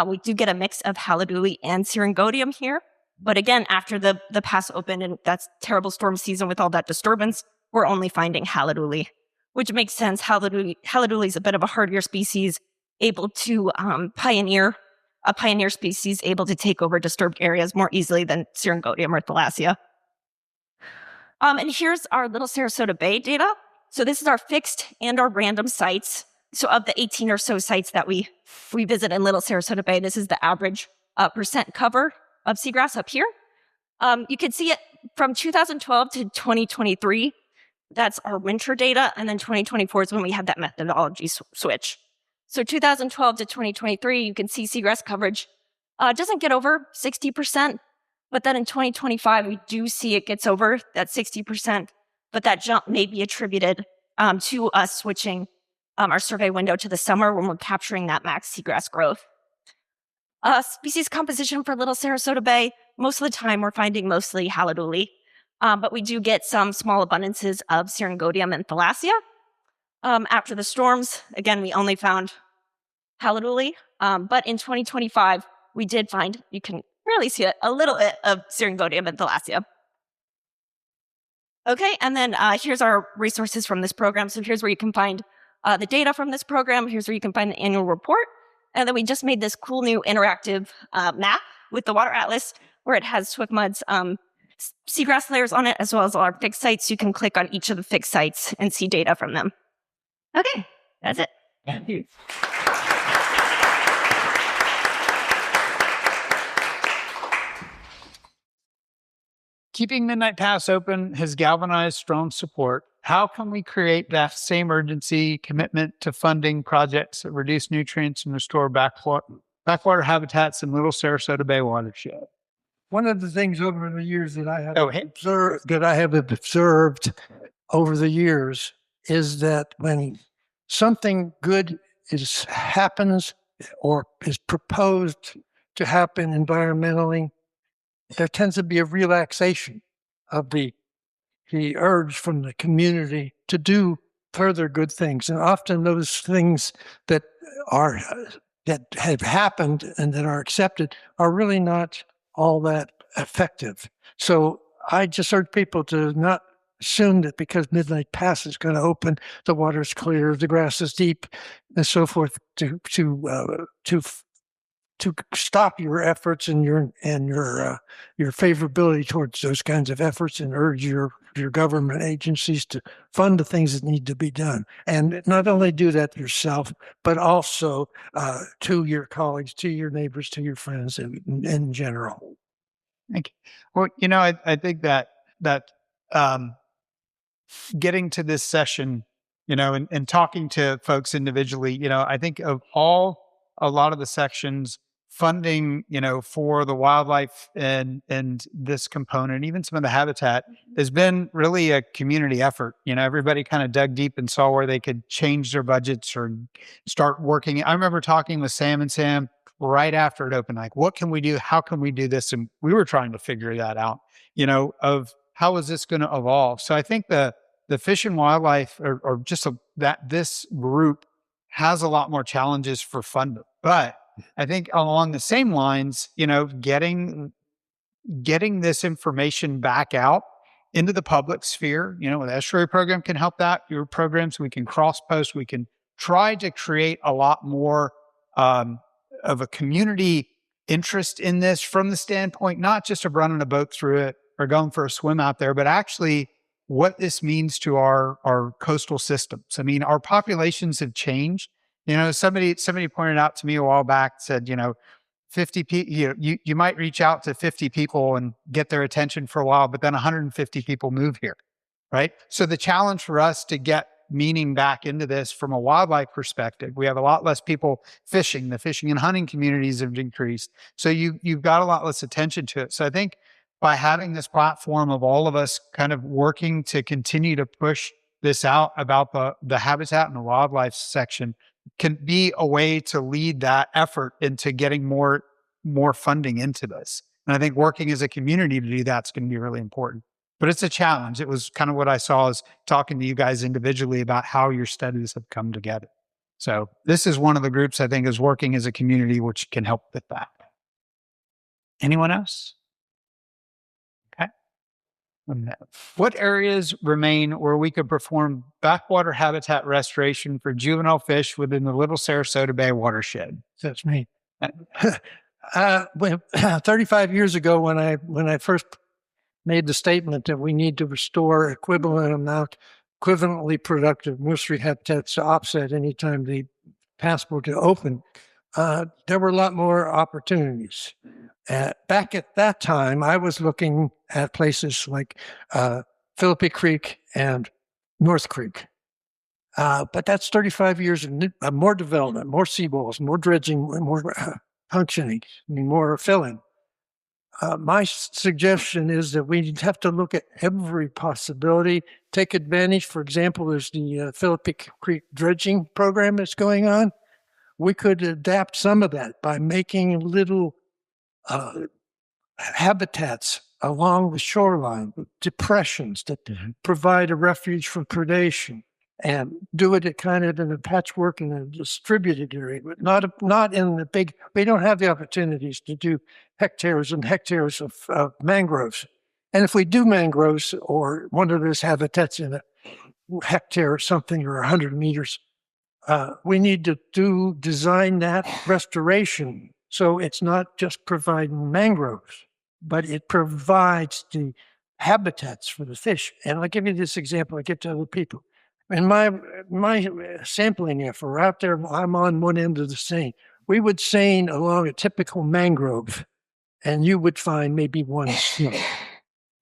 We do get a mix of Haladuli and Syringodium here. But again, after the pass opened and that's terrible storm season with all that disturbance, we're only finding Haladuli, which makes sense. Haladuli is a bit of a hardier species. able to pioneer a pioneer species able to take over disturbed areas more easily than Syringodium or Thalassia. And here's our Little Sarasota Bay data. So this is our fixed and our random sites. So of the 18 or so sites that we visit in Little Sarasota Bay, this is the average percent cover of seagrass up here. You can see it from 2012 to 2023. That's our winter data. And then 2024 is when we had that methodology switch. So 2012 to 2023, you can see seagrass coverage doesn't get over 60%. But then in 2025, we do see it gets over that 60%. But that jump may be attributed to us switching our survey window to the summer when we're capturing that max seagrass growth. Species composition for Little Sarasota Bay, most of the time we're finding mostly haliduli, but we do get some small abundances of Syringodium and Thalassia. After the storms, again, we only found haliduli, but in 2025, we did find, you can really see it, a little bit of Syringodium and Thalassia. Okay, and then here's our resources from this program. So here's where you can find the data from this program. Here's where you can find the annual report. And then we just made this cool new interactive map with the Water Atlas where it has SwiftMud's seagrass layers on it, as well as all our fixed sites. You can click on each of the fixed sites and see data from them. Okay, that's it. Thank you. Keeping Midnight Pass open has galvanized strong support. How can we create that same urgency commitment to funding projects that reduce nutrients and restore backwater habitats in Little Sarasota Bay watershed? One of the things over the years that I have observed over the years is that when something good happens or is proposed to happen environmentally, there tends to be a relaxation of the urge from the community to do further good things. And often those things that have happened and that are accepted are really not all that effective. So I just urge people to not assume that because Midnight Pass is going to open, the water's clear, the grass is deep, and so forth, to stop your efforts and your favorability towards those kinds of efforts, and urge your government agencies to fund the things that need to be done. And not only do that yourself, but also to your colleagues, to your neighbors, to your friends in general. Thank you. Well, I think that getting to this session, and talking to folks individually, I think of a lot of the sections funding, for the wildlife and this component, even some of the habitat, has been really a community effort. Everybody kind of dug deep and saw where they could change their budgets or start working. I remember talking with Sam and Sam right after it opened, like, what can we do? How can we do this? And we were trying to figure that out, of how is this going to evolve? So I think the Fish and Wildlife or just that this group has a lot more challenges for funding. But I think along the same lines, getting this information back out into the public sphere, the estuary program can help that. Your programs, we can cross post, we can try to create a lot more of a community interest in this from the standpoint, not just of running a boat through it or going for a swim out there, but actually what this means to our coastal systems. I mean, our populations have changed. Somebody pointed out to me a while back, said, 50 people, you might reach out to 50 people and get their attention for a while, but then 150 people move here, right? So the challenge for us to get meaning back into this from a wildlife perspective, we have a lot less people fishing. The fishing and hunting communities have increased. So you've got a lot less attention to it. So I think by having this platform of all of us kind of working to continue to push this out about the habitat and the wildlife section can be a way to lead that effort into getting more funding into this. And I think working as a community to do that's going to be really important. But it's a challenge. It was kind of what I saw as talking to you guys individually about how your studies have come together. So this is one of the groups I think is working as a community, which can help with that. Anyone else? Okay. What areas remain where we could perform backwater habitat restoration for juvenile fish within the Little Sarasota Bay watershed? That's me. 35 years ago, when I first made the statement that we need to restore equivalently productive nursery habitats to offset anytime the paths were to open, there were a lot more opportunities. Back at that time, I was looking at places like Philippi Creek and North Creek. But that's 35 years of more development, more seawalls, more dredging, more functioning, more filling. My suggestion is that we have to look at every possibility, take advantage. For example, there's the Philippi Creek dredging program that's going on. We could adapt some of that by making little habitats along the shoreline, depressions that provide a refuge from predation, and do it kind of in a patchwork in a distributed area, but not in the big. We don't have the opportunities to do hectares and hectares of mangroves. And if we do mangroves or one of those habitats in a hectare or something or 100 meters, we need to design that restoration so it's not just providing mangroves, but it provides the habitats for the fish. And I'll give you this example I give to other people. In my sampling effort out there, I'm on one end of the seine. We would seine along a typical mangrove, and you would find maybe one snake.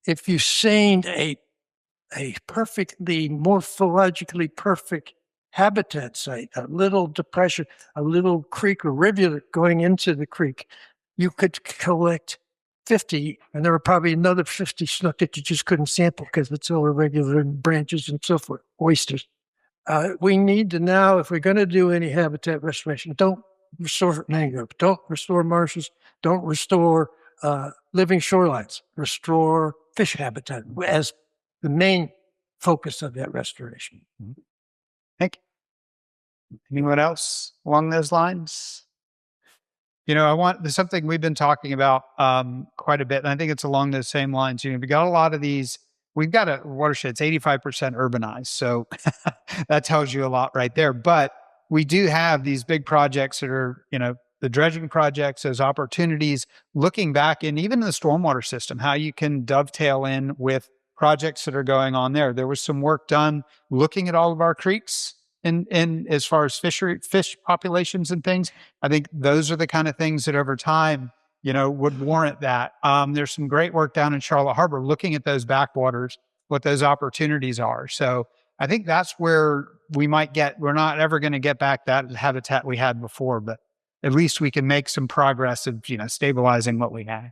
If you seined a perfectly morphologically perfect habitat site, a little depression, a little creek or rivulet going into the creek, you could collect 50, and there were probably another 50 snook that you just couldn't sample because it's all irregular branches and so forth, oysters. We need to now, if we're going to do any habitat restoration, don't restore mangrove, don't restore marshes, don't restore living shorelines, restore fish habitat as the main focus of that restoration. Thank you. Anyone else along those lines? There's something we've been talking about quite a bit, and I think it's along those same lines. We got a lot of these. We've got a watershed, it's 85% urbanized, so that tells you a lot right there. But we do have these big projects that are, the dredging projects, those opportunities, looking back in even the stormwater system, how you can dovetail in with projects that are going on there. There was some work done looking at all of our creeks in as far as fish populations and things. I think those are the kind of things that over time, would warrant that. There's some great work down in Charlotte Harbor looking at those backwaters, what those opportunities are. So I think that's where we're not ever going to get back that habitat we had before, but at least we can make some progress of, stabilizing what we have.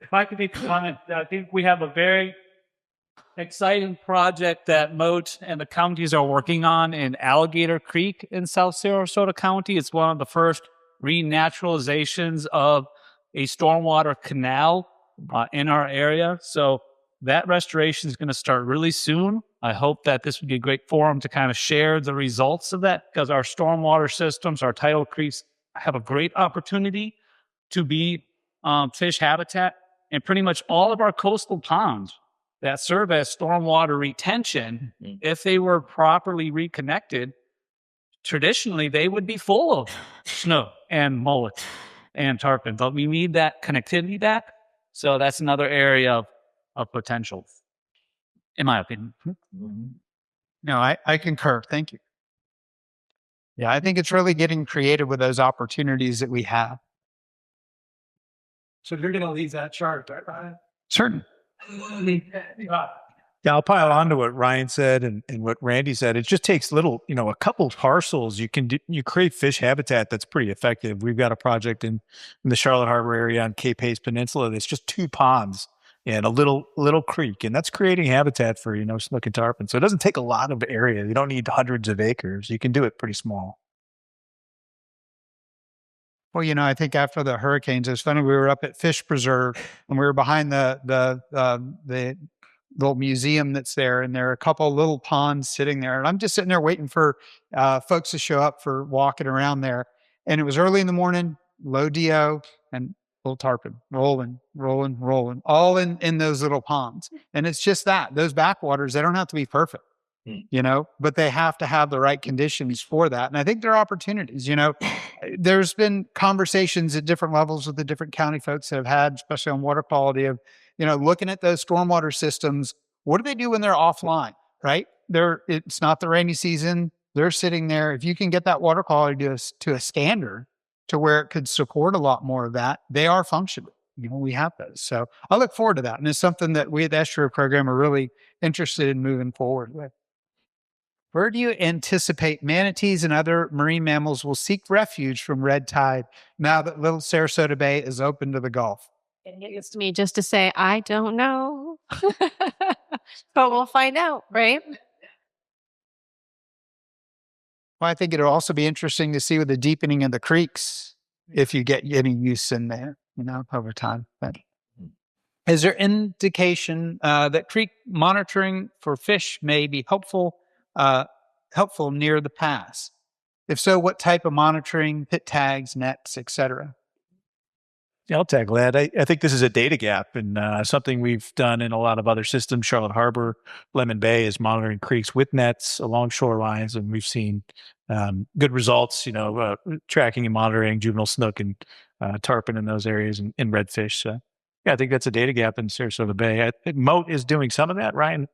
If I could make a comment, I think we have a very exciting project that Moat and the counties are working on in Alligator Creek in South Sarasota County. It's one of the first renaturalizations of a stormwater canal in our area. So that restoration is going to start really soon. I hope that this would be a great forum to kind of share the results of that, because our stormwater systems, our tidal creeks, have a great opportunity to be fish habitat. And pretty much all of our coastal ponds that serve as stormwater retention, if they were properly reconnected, traditionally they would be full of snook and mullet and tarpon. But we need that connectivity back. So that's another area of potential, in my opinion. No, I concur. Thank you. Yeah, I think it's really getting creative with those opportunities that we have. So you're going to leave that chart, right? Certain. Yeah, I'll pile on to what Ryan said and what Randy said. It just takes a couple parcels. You create fish habitat that's pretty effective. We've got a project in the Charlotte Harbor area on Cape Hayes Peninsula that's just 2 ponds and a little creek, and that's creating habitat for snook and tarpon. So it doesn't take a lot of area. You don't need hundreds of acres. You can do it pretty small. Well, I think after the hurricanes, it was funny. We were up at Fish Preserve, and we were behind the little museum that's there, and there are a couple of little ponds sitting there. And I'm just sitting there waiting for folks to show up for walking around there. And it was early in the morning, low DO, and little tarpon, rolling, all in those little ponds. And it's just that those backwaters, they don't have to be perfect, but they have to have the right conditions for that. And I think there are opportunities, there's been conversations at different levels with the different county folks that have had, especially on water quality of, looking at those stormwater systems. What do they do when they're offline, right? It's not the rainy season. They're sitting there. If you can get that water quality to a standard to where it could support a lot more of that, they are functional. We have those. So I look forward to that. And it's something that we at the Estuary Program are really interested in moving forward with. Where do you anticipate manatees and other marine mammals will seek refuge from red tide now that Little Sarasota Bay is open to the Gulf? And it gets to me just to say, I don't know. But we'll find out, right? Well, I think it'll also be interesting to see with the deepening of the creeks, if you get any use in there, over time. But is there indication that creek monitoring for fish may be helpful near the pass? If so, what type of monitoring, pit tags, nets, etc.? Yeah, I'll tag that. I think this is a data gap and something we've done in a lot of other systems. Charlotte Harbor, Lemon Bay is monitoring creeks with nets along shorelines, and we've seen good results, tracking and monitoring juvenile snook and tarpon in those areas and redfish. So, yeah, I think that's a data gap in Sarasota Bay. I think Moat is doing some of that. Ryan,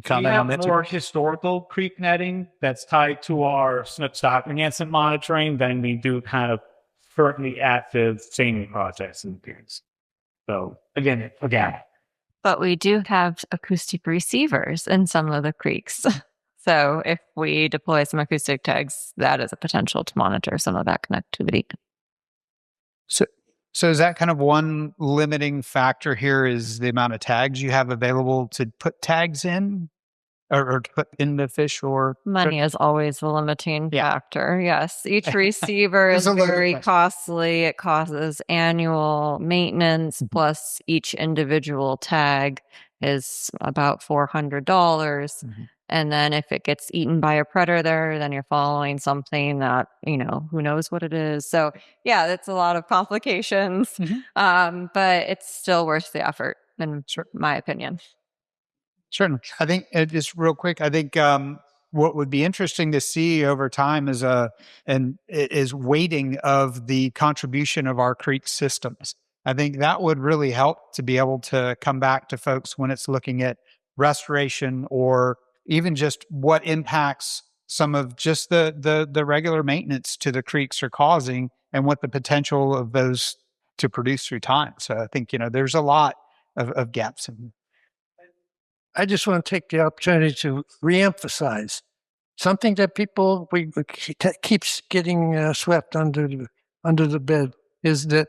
comment on that? We have more historical creek netting that's tied to our snook stock enhancement monitoring than we do kind of currently active seining projects in the periods. So again. But we do have acoustic receivers in some of the creeks. So if we deploy some acoustic tags, that is a potential to monitor some of that connectivity. So is that kind of one limiting factor here is the amount of tags you have available to put tags in? Or to put in the fish or... Money is always the limiting factor. Yes. Each receiver is very costly. It causes annual maintenance, plus each individual tag is about $400. And then if it gets eaten by a predator, then you're following something that, who knows what it is. So yeah, that's a lot of complications. But it's still worth the effort, in my opinion. Certainly. I think just real quick, I think what would be interesting to see over time is weighting of the contribution of our creek systems. I think that would really help to be able to come back to folks when it's looking at restoration or even just what impacts some of just the regular maintenance to the creeks are causing and what the potential of those to produce through time. So I think, there's a lot of gaps in. I just want to take the opportunity to reemphasize something that people keeps getting swept under the bed is that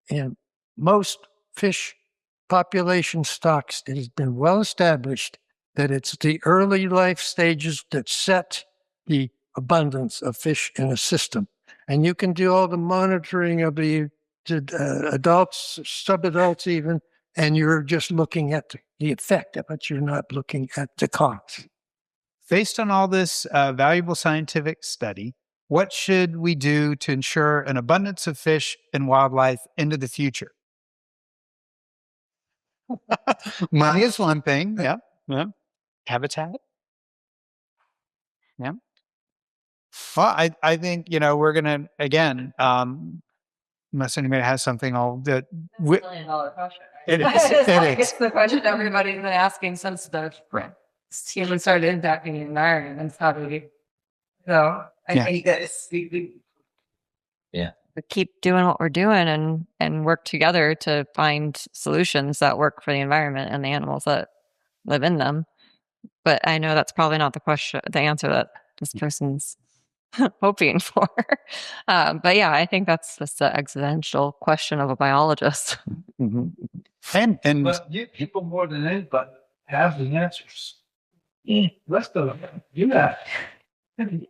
in most fish population stocks, it has been well established that it's the early life stages that set the abundance of fish in a system. And you can do all the monitoring of the adults, subadults even, and you're just looking at the effect, but you're not looking at the cost. Based on all this valuable scientific study, what should we do to ensure an abundance of fish and wildlife into the future? Money is one thing. Yeah. Habitat. Yeah. Well, I think, we're going to, again, unless anybody has something, $1 million question. Right? It's the question everybody's been asking since the humans started impacting the environment. And how do we? So I think that we keep doing what we're doing and work together to find solutions that work for the environment and the animals that live in them. But I know that's probably not the answer that this person's hoping for. But yeah, I think that's just the existential question of a biologist. And but you people more than anybody have the answers. Let's go. You have.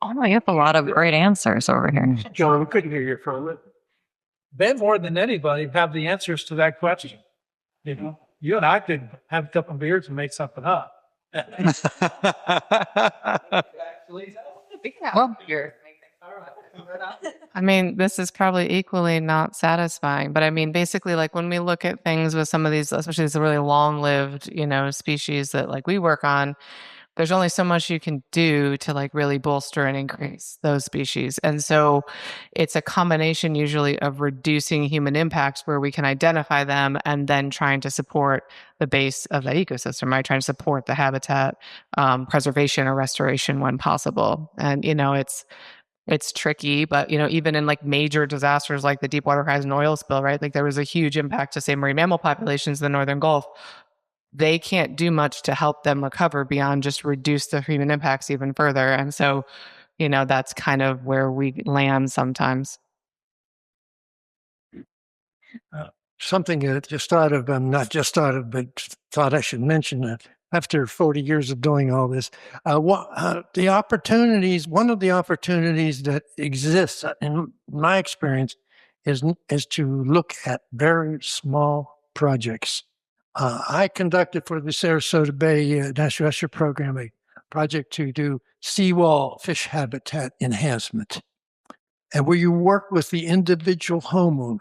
Oh, you have a lot of great answers over here. John, we couldn't hear you for a minute. Ben, more than anybody, have the answers to that question. You and I could have a couple of beers and make something up. Well, I mean, this is probably equally not satisfying, but I mean, basically, like when we look at things with some of these, especially these really long-lived, species that like we work on, there's only so much you can do to like really bolster and increase those species. And so it's a combination usually of reducing human impacts where we can identify them and then trying to support the base of that ecosystem, right? Trying to support the habitat preservation or restoration when possible. And, it's tricky, but even in like major disasters like the Deepwater Horizon oil spill, right? Like there was a huge impact to say marine mammal populations in the Northern Gulf. They can't do much to help them recover beyond just reduce the human impacts even further. And so, that's kind of where we land sometimes. Something that just thought of, not just thought of, but thought I should mention after 40 years of doing all this, one of the opportunities that exists in my experience is to look at very small projects. I conducted for the Sarasota Bay National Estuary Program a project to do seawall fish habitat enhancement, and where you work with the individual homeowner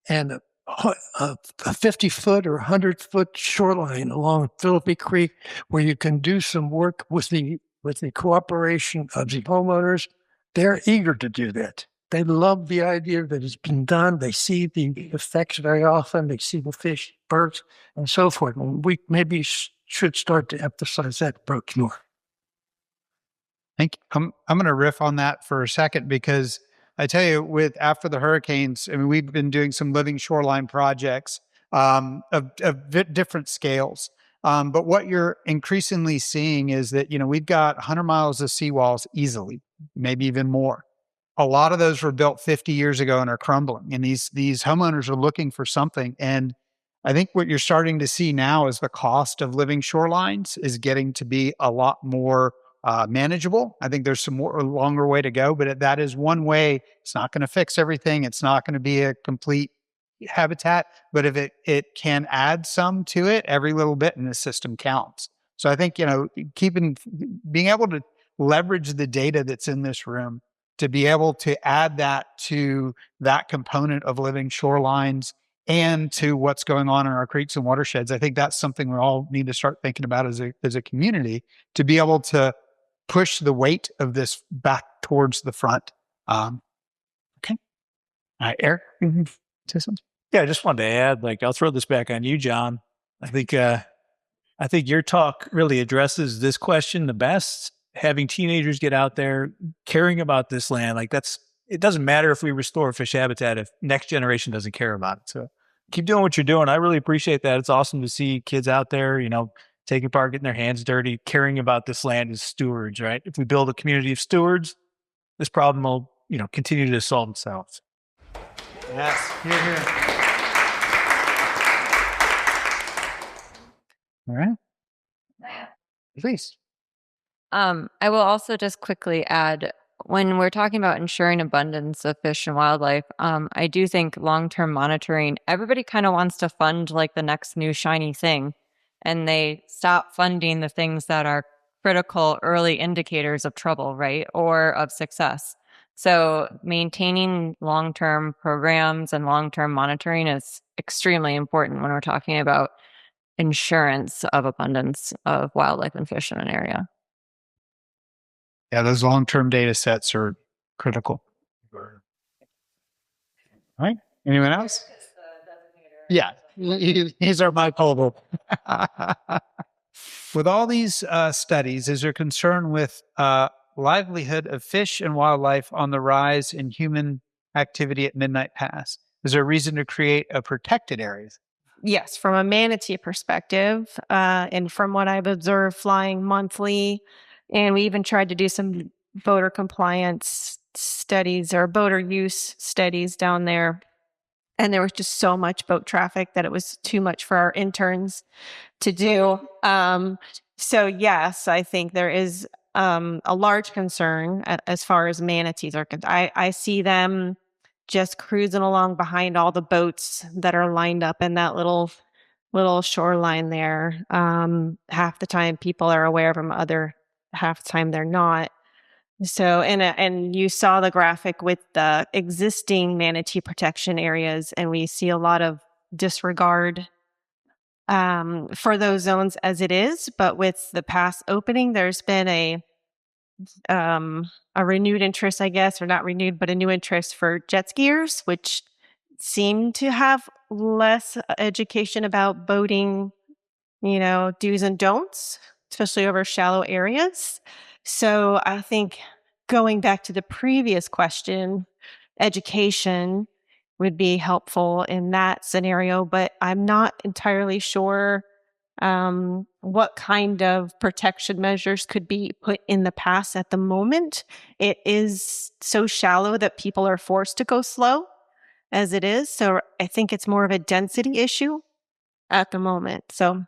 and a 50-foot or 100-foot shoreline along Philippi Creek, where you can do some work with the cooperation of the homeowners. They're eager to do that. They love the idea that it's been done. They see the effects very often. They see the fish, birds, and so forth. And we maybe should start to emphasize that approach more. I'm going to riff on that for a second, because I tell you, after the hurricanes, I mean, we've been doing some living shoreline projects of different scales. But what you're increasingly seeing is that, we've got 100 miles of seawalls easily, maybe even more. A lot of those were built 50 years ago and are crumbling. And these homeowners are looking for something. And I think what you're starting to see now is the cost of living shorelines is getting to be a lot more manageable. I think there's a longer way to go, but that is one way. It's not going to fix everything. It's not going to be a complete habitat, but if it can add some to it, every little bit in the system counts. So I think, being able to leverage the data that's in this room to be able to add that to that component of living shorelines and to what's going on in our creeks and watersheds, I think that's something we all need to start thinking about as a community, to be able to push the weight of this back towards the front. Okay. All right, Eric, say something? Yeah, I just wanted to add, I'll throw this back on you, John. I think your talk really addresses this question the best. Having teenagers get out there, caring about this land, it doesn't matter if we restore fish habitat if next generation doesn't care about it. So keep doing what you're doing. I really appreciate that. It's awesome to see kids out there, taking part, getting their hands dirty, caring about this land as stewards, right? If we build a community of stewards, this problem will, continue to solve itself. Yes, hear, hear. All right. Please. I will also just quickly add, when we're talking about ensuring abundance of fish and wildlife, I do think long-term monitoring, everybody kind of wants to fund the next new shiny thing, and they stop funding the things that are critical early indicators of trouble, right? Or of success. So maintaining long-term programs and long-term monitoring is extremely important when we're talking about insurance of abundance of wildlife and fish in an area. Yeah, those long-term data sets are critical. All right. Anyone else? Yeah, he's our bipolar. With all these studies, is there concern with livelihood of fish and wildlife on the rise in human activity at Midnight Pass? Is there a reason to create a protected area? Yes, from a manatee perspective, and from what I've observed flying monthly, and we even tried to do some boater compliance studies or boater use studies down there. And there was just so much boat traffic that it was too much for our interns to do. So yes, I think there is a large concern as far as manatees are concerned. I see them just cruising along behind all the boats that are lined up in that little shoreline there. Half the time people are aware of them, half the time they're not. So, and you saw the graphic with the existing manatee protection areas, and we see a lot of disregard for those zones as it is. But with the pass opening, there's been a renewed interest, I guess, or not renewed, but a new interest for jet skiers, which seem to have less education about boating, do's and don'ts, especially over shallow areas. So I think going back to the previous question, education would be helpful in that scenario, but I'm not entirely sure what kind of protection measures could be put in the pass at the moment. It is so shallow that people are forced to go slow as it is. So I think it's more of a density issue at the moment. So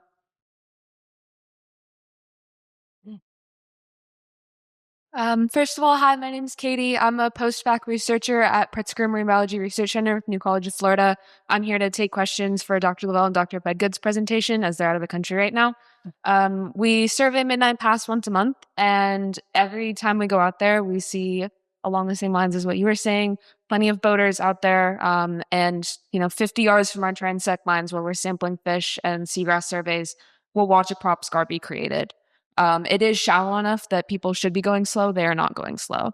first of all, hi, my name is Katie. I'm a post-bac researcher at Pritzker Marine Biology Research Center with New College of Florida. I'm here to take questions for Dr. Levell and Dr. Bedgood's presentation as they're out of the country right now. We survey Midnight Pass once a month, and every time we go out there, we see, along the same lines as what you were saying, plenty of boaters out there, and 50 yards from our transect lines where we're sampling fish and seagrass surveys, we'll watch a prop scar be created. It is shallow enough that people should be going slow. They are not going slow.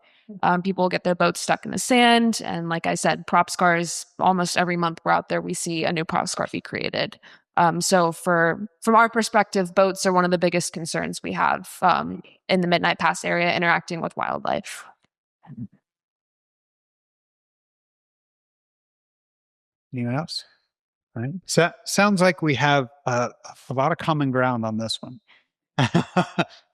People get their boats stuck in the sand. And like I said, prop scars, almost every month we're out there, we see a new prop scar be created. So from our perspective, boats are one of the biggest concerns we have in the Midnight Pass area interacting with wildlife. Anyone else? All right. So sounds like we have a lot of common ground on this one.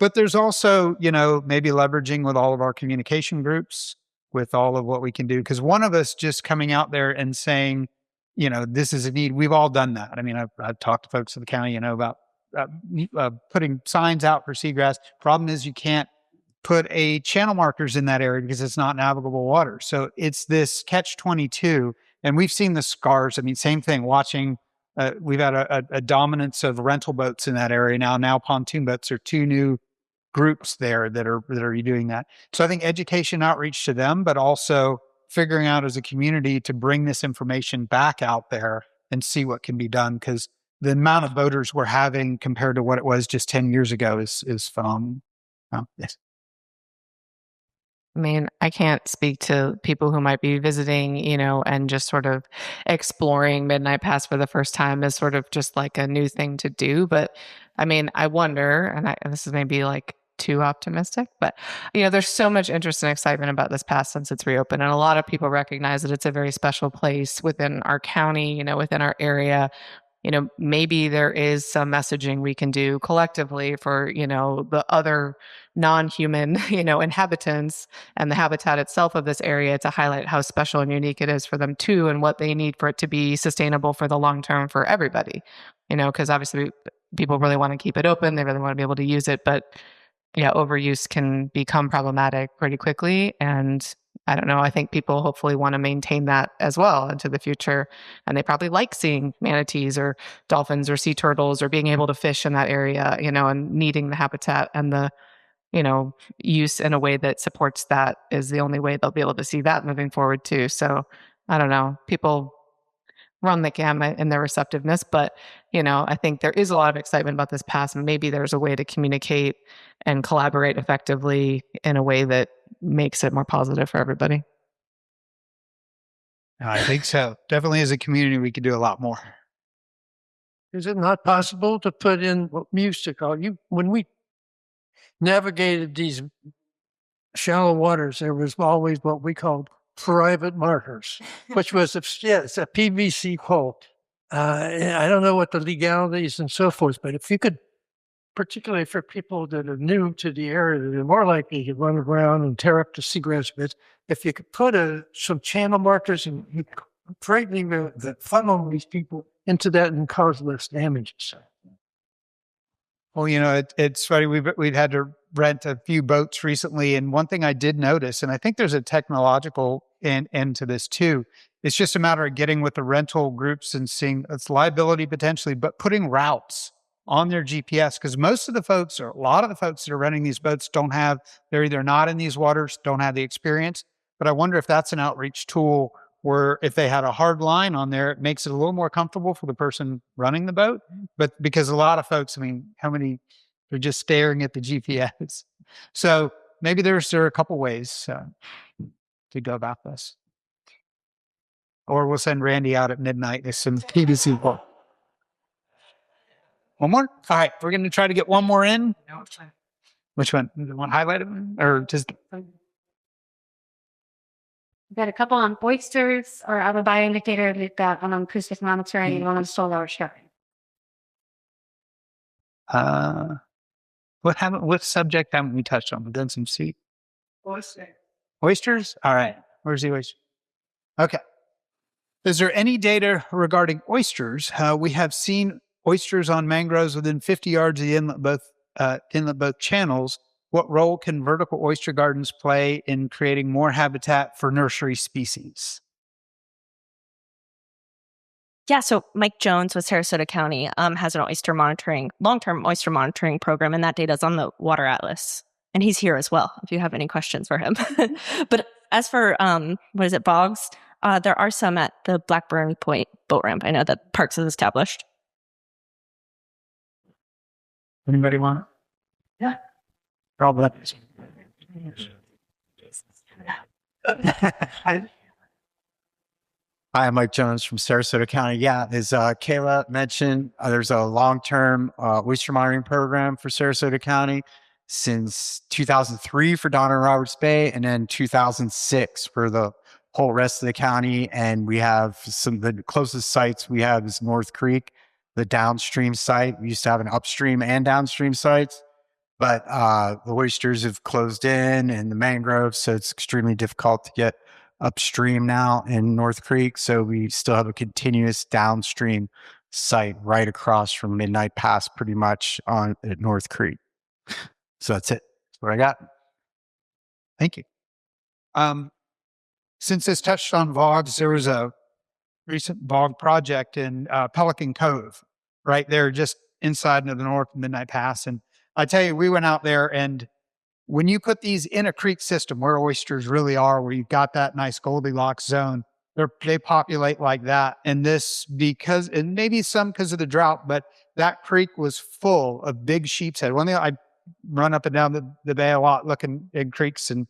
But there's also, maybe leveraging with all of our communication groups with all of what we can do. Because one of us just coming out there and saying, this is a need. We've all done that. I mean, I've talked to folks in the county, about putting signs out for seagrass. Problem is you can't put a channel markers in that area because it's not navigable water. So it's this catch-22. And we've seen the scars. I mean, same thing, watching. We've had a dominance of rental boats in that area now. Now pontoon boats are two new groups there that are doing that. So I think education outreach to them, but also figuring out as a community to bring this information back out there and see what can be done. Because the amount of boaters we're having compared to what it was just 10 years ago is phenomenal. Yes. I mean, I can't speak to people who might be visiting, and just sort of exploring Midnight Pass for the first time as sort of just like a new thing to do. But I mean, I wonder, and this is maybe like too optimistic, but there's so much interest and excitement about this pass since it's reopened. And a lot of people recognize that it's a very special place within our county, within our area. Maybe there is some messaging we can do collectively for, the other non-human, inhabitants and the habitat itself of this area to highlight how special and unique it is for them too, and what they need for it to be sustainable for the long term for everybody. Because obviously people really want to keep it open. They really want to be able to use it, but overuse can become problematic pretty quickly. And I don't know. I think people hopefully want to maintain that as well into the future. And they probably like seeing manatees or dolphins or sea turtles or being able to fish in that area, and needing the habitat and the, use in a way that supports that is the only way they'll be able to see that moving forward too. So I don't know. People run the gamut in their receptiveness, but I think there is a lot of excitement about this pass, and maybe there's a way to communicate and collaborate effectively in a way that makes it more positive for everybody. I think so. Definitely as a community, we could do a lot more. Is it not possible to put in what we used to call when we navigated these shallow waters, there was always what we called private markers, which was it's a PVC pole. I don't know what the legalities and so forth, but if you could, particularly for people that are new to the area, that are more likely to run around and tear up the seagrass beds, if you could put some channel markers and greatly funnel these people into that and cause less damages. Well, it's funny. We've had to rent a few boats recently, and one thing I did notice, and I think there's a technological end to this too. It's just a matter of getting with the rental groups and seeing its liability potentially, but putting routes on their GPS, because most of the folks, or a lot of the folks that are running these boats, they're either not in these waters, don't have the experience. But I wonder if that's an outreach tool where if they had a hard line on there, it makes it a little more comfortable for the person running the boat. But because a lot of folks, I mean, how many are just staring at the GPS? So maybe there are a couple ways to go about this. Or we'll send Randy out at midnight with some PVC wool. One more? All right, we're going to try to get one more in. Which one? The one highlighted? Or just... We've got a couple on oysters or other bioindicator. We've got one on acoustic monitoring and one on solar sharing. What subject haven't we touched on? We've done some sea. Oysters? All right. Where's the oyster? Okay. Is there any data regarding oysters? We have seen oysters on mangroves within 50 yards of the inlet, both channels. What role can vertical oyster gardens play in creating more habitat for nursery species? Yeah, so Mike Jones with Sarasota County has an long-term oyster monitoring program, and that data is on the Water Atlas. And he's here as well, if you have any questions for him. But as for, bogs? There are some at the Blackburn Point boat ramp. I know that Parks has established. Anybody want it? Yeah. Problem. Hi, I'm Mike Jones from Sarasota County. Yeah, as Kayla mentioned, there's a long-term oyster monitoring program for Sarasota County since 2003 for Donner and Roberts Bay, and then 2006 for the whole rest of the county. And we have the closest sites we have is North Creek, the downstream site. We used to have an upstream and downstream sites. But the oysters have closed in and the mangroves, so it's extremely difficult to get upstream now in North Creek. So we still have a continuous downstream site right across from Midnight Pass pretty much at North Creek. So that's it. That's what I got. Thank you. Since this touched on VOGs, there was a recent VOG project in Pelican Cove, right there just inside of the North Midnight Pass. And I tell you, we went out there, and when you put these in a creek system where oysters really are, where you've got that nice Goldilocks zone, they populate like that. And and maybe some because of the drought, but that creek was full of big sheep's head. One thing, I run up and down the bay a lot looking at creeks, and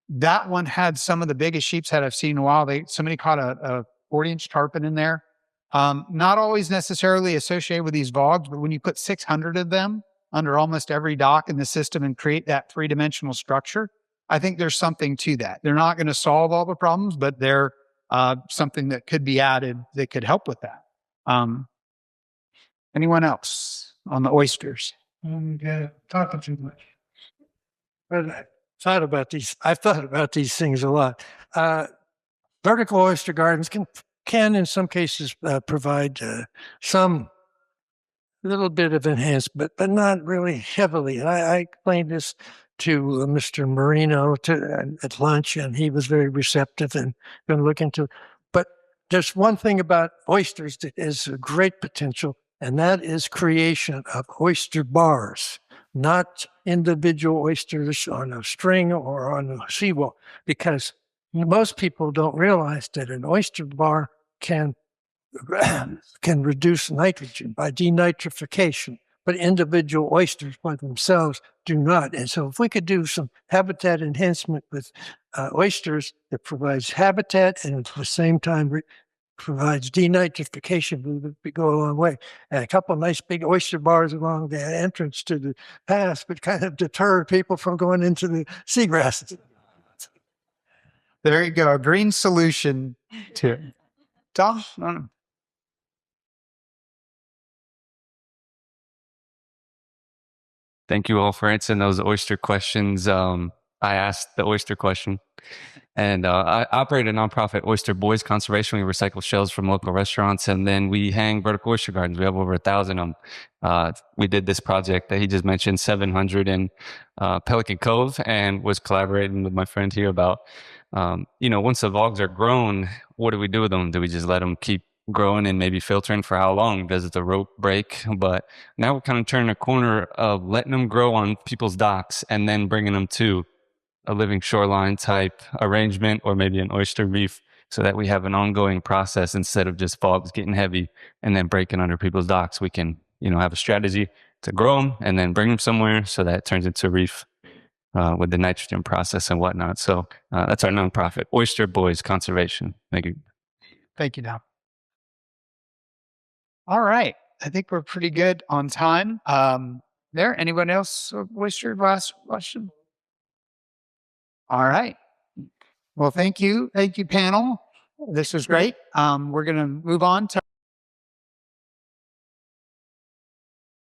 that one had some of the biggest sheep's head I've seen in a while. Somebody caught a 40-inch tarpon in there. Not always necessarily associated with these VOGs, but when you put 600 of them under almost every dock in the system and create that three-dimensional structure, I think there's something to that. They're not going to solve all the problems, but they're something that could be added that could help with that. Anyone else on the oysters? Talking too much. But I've thought about these things a lot. Vertical oyster gardens can in some cases provide some little bit of enhancement, but not really heavily. And I explained this to Mr. Marino at lunch, and he was very receptive and going to look into it. But there's one thing about oysters that is a great potential, and that is creation of oyster bars, not individual oysters on a string or on a seawall, because most people don't realize that an oyster bar can reduce nitrogen by denitrification, but individual oysters by themselves do not. And so if we could do some habitat enhancement with oysters that provides habitat and at the same time provides denitrification, we go a long way. And a couple of nice big oyster bars along the entrance to the pass would kind of deter people from going into the seagrasses. There you go, a green solution to it. Tom? Thank you all for answering those oyster questions. I asked the oyster question. And I operate a nonprofit, Oyster Boys Conservation. We recycle shells from local restaurants, and then we hang vertical oyster gardens. We have over 1,000 of them. We did this project that he just mentioned, 700 in Pelican Cove, and was collaborating with my friend here about, once the logs are grown, what do we do with them? Do we just let them keep growing and maybe filtering for how long does the rope break. But now we're kind of turning a corner of letting them grow on people's docks and then bringing them to a living shoreline type arrangement or maybe an oyster reef, so that we have an ongoing process instead of just fogs getting heavy and then breaking under people's docks. We can, have a strategy to grow them and then bring them somewhere so that it turns into a reef with the nitrogen process and whatnot. So that's our nonprofit, Oyster Boys Conservation. Thank you. Thank you, Dom. All right. I think we're pretty good on time. There, anyone else? Oyster, last question? All right. Well, thank you. Thank you, panel. This was great. We're going to move on to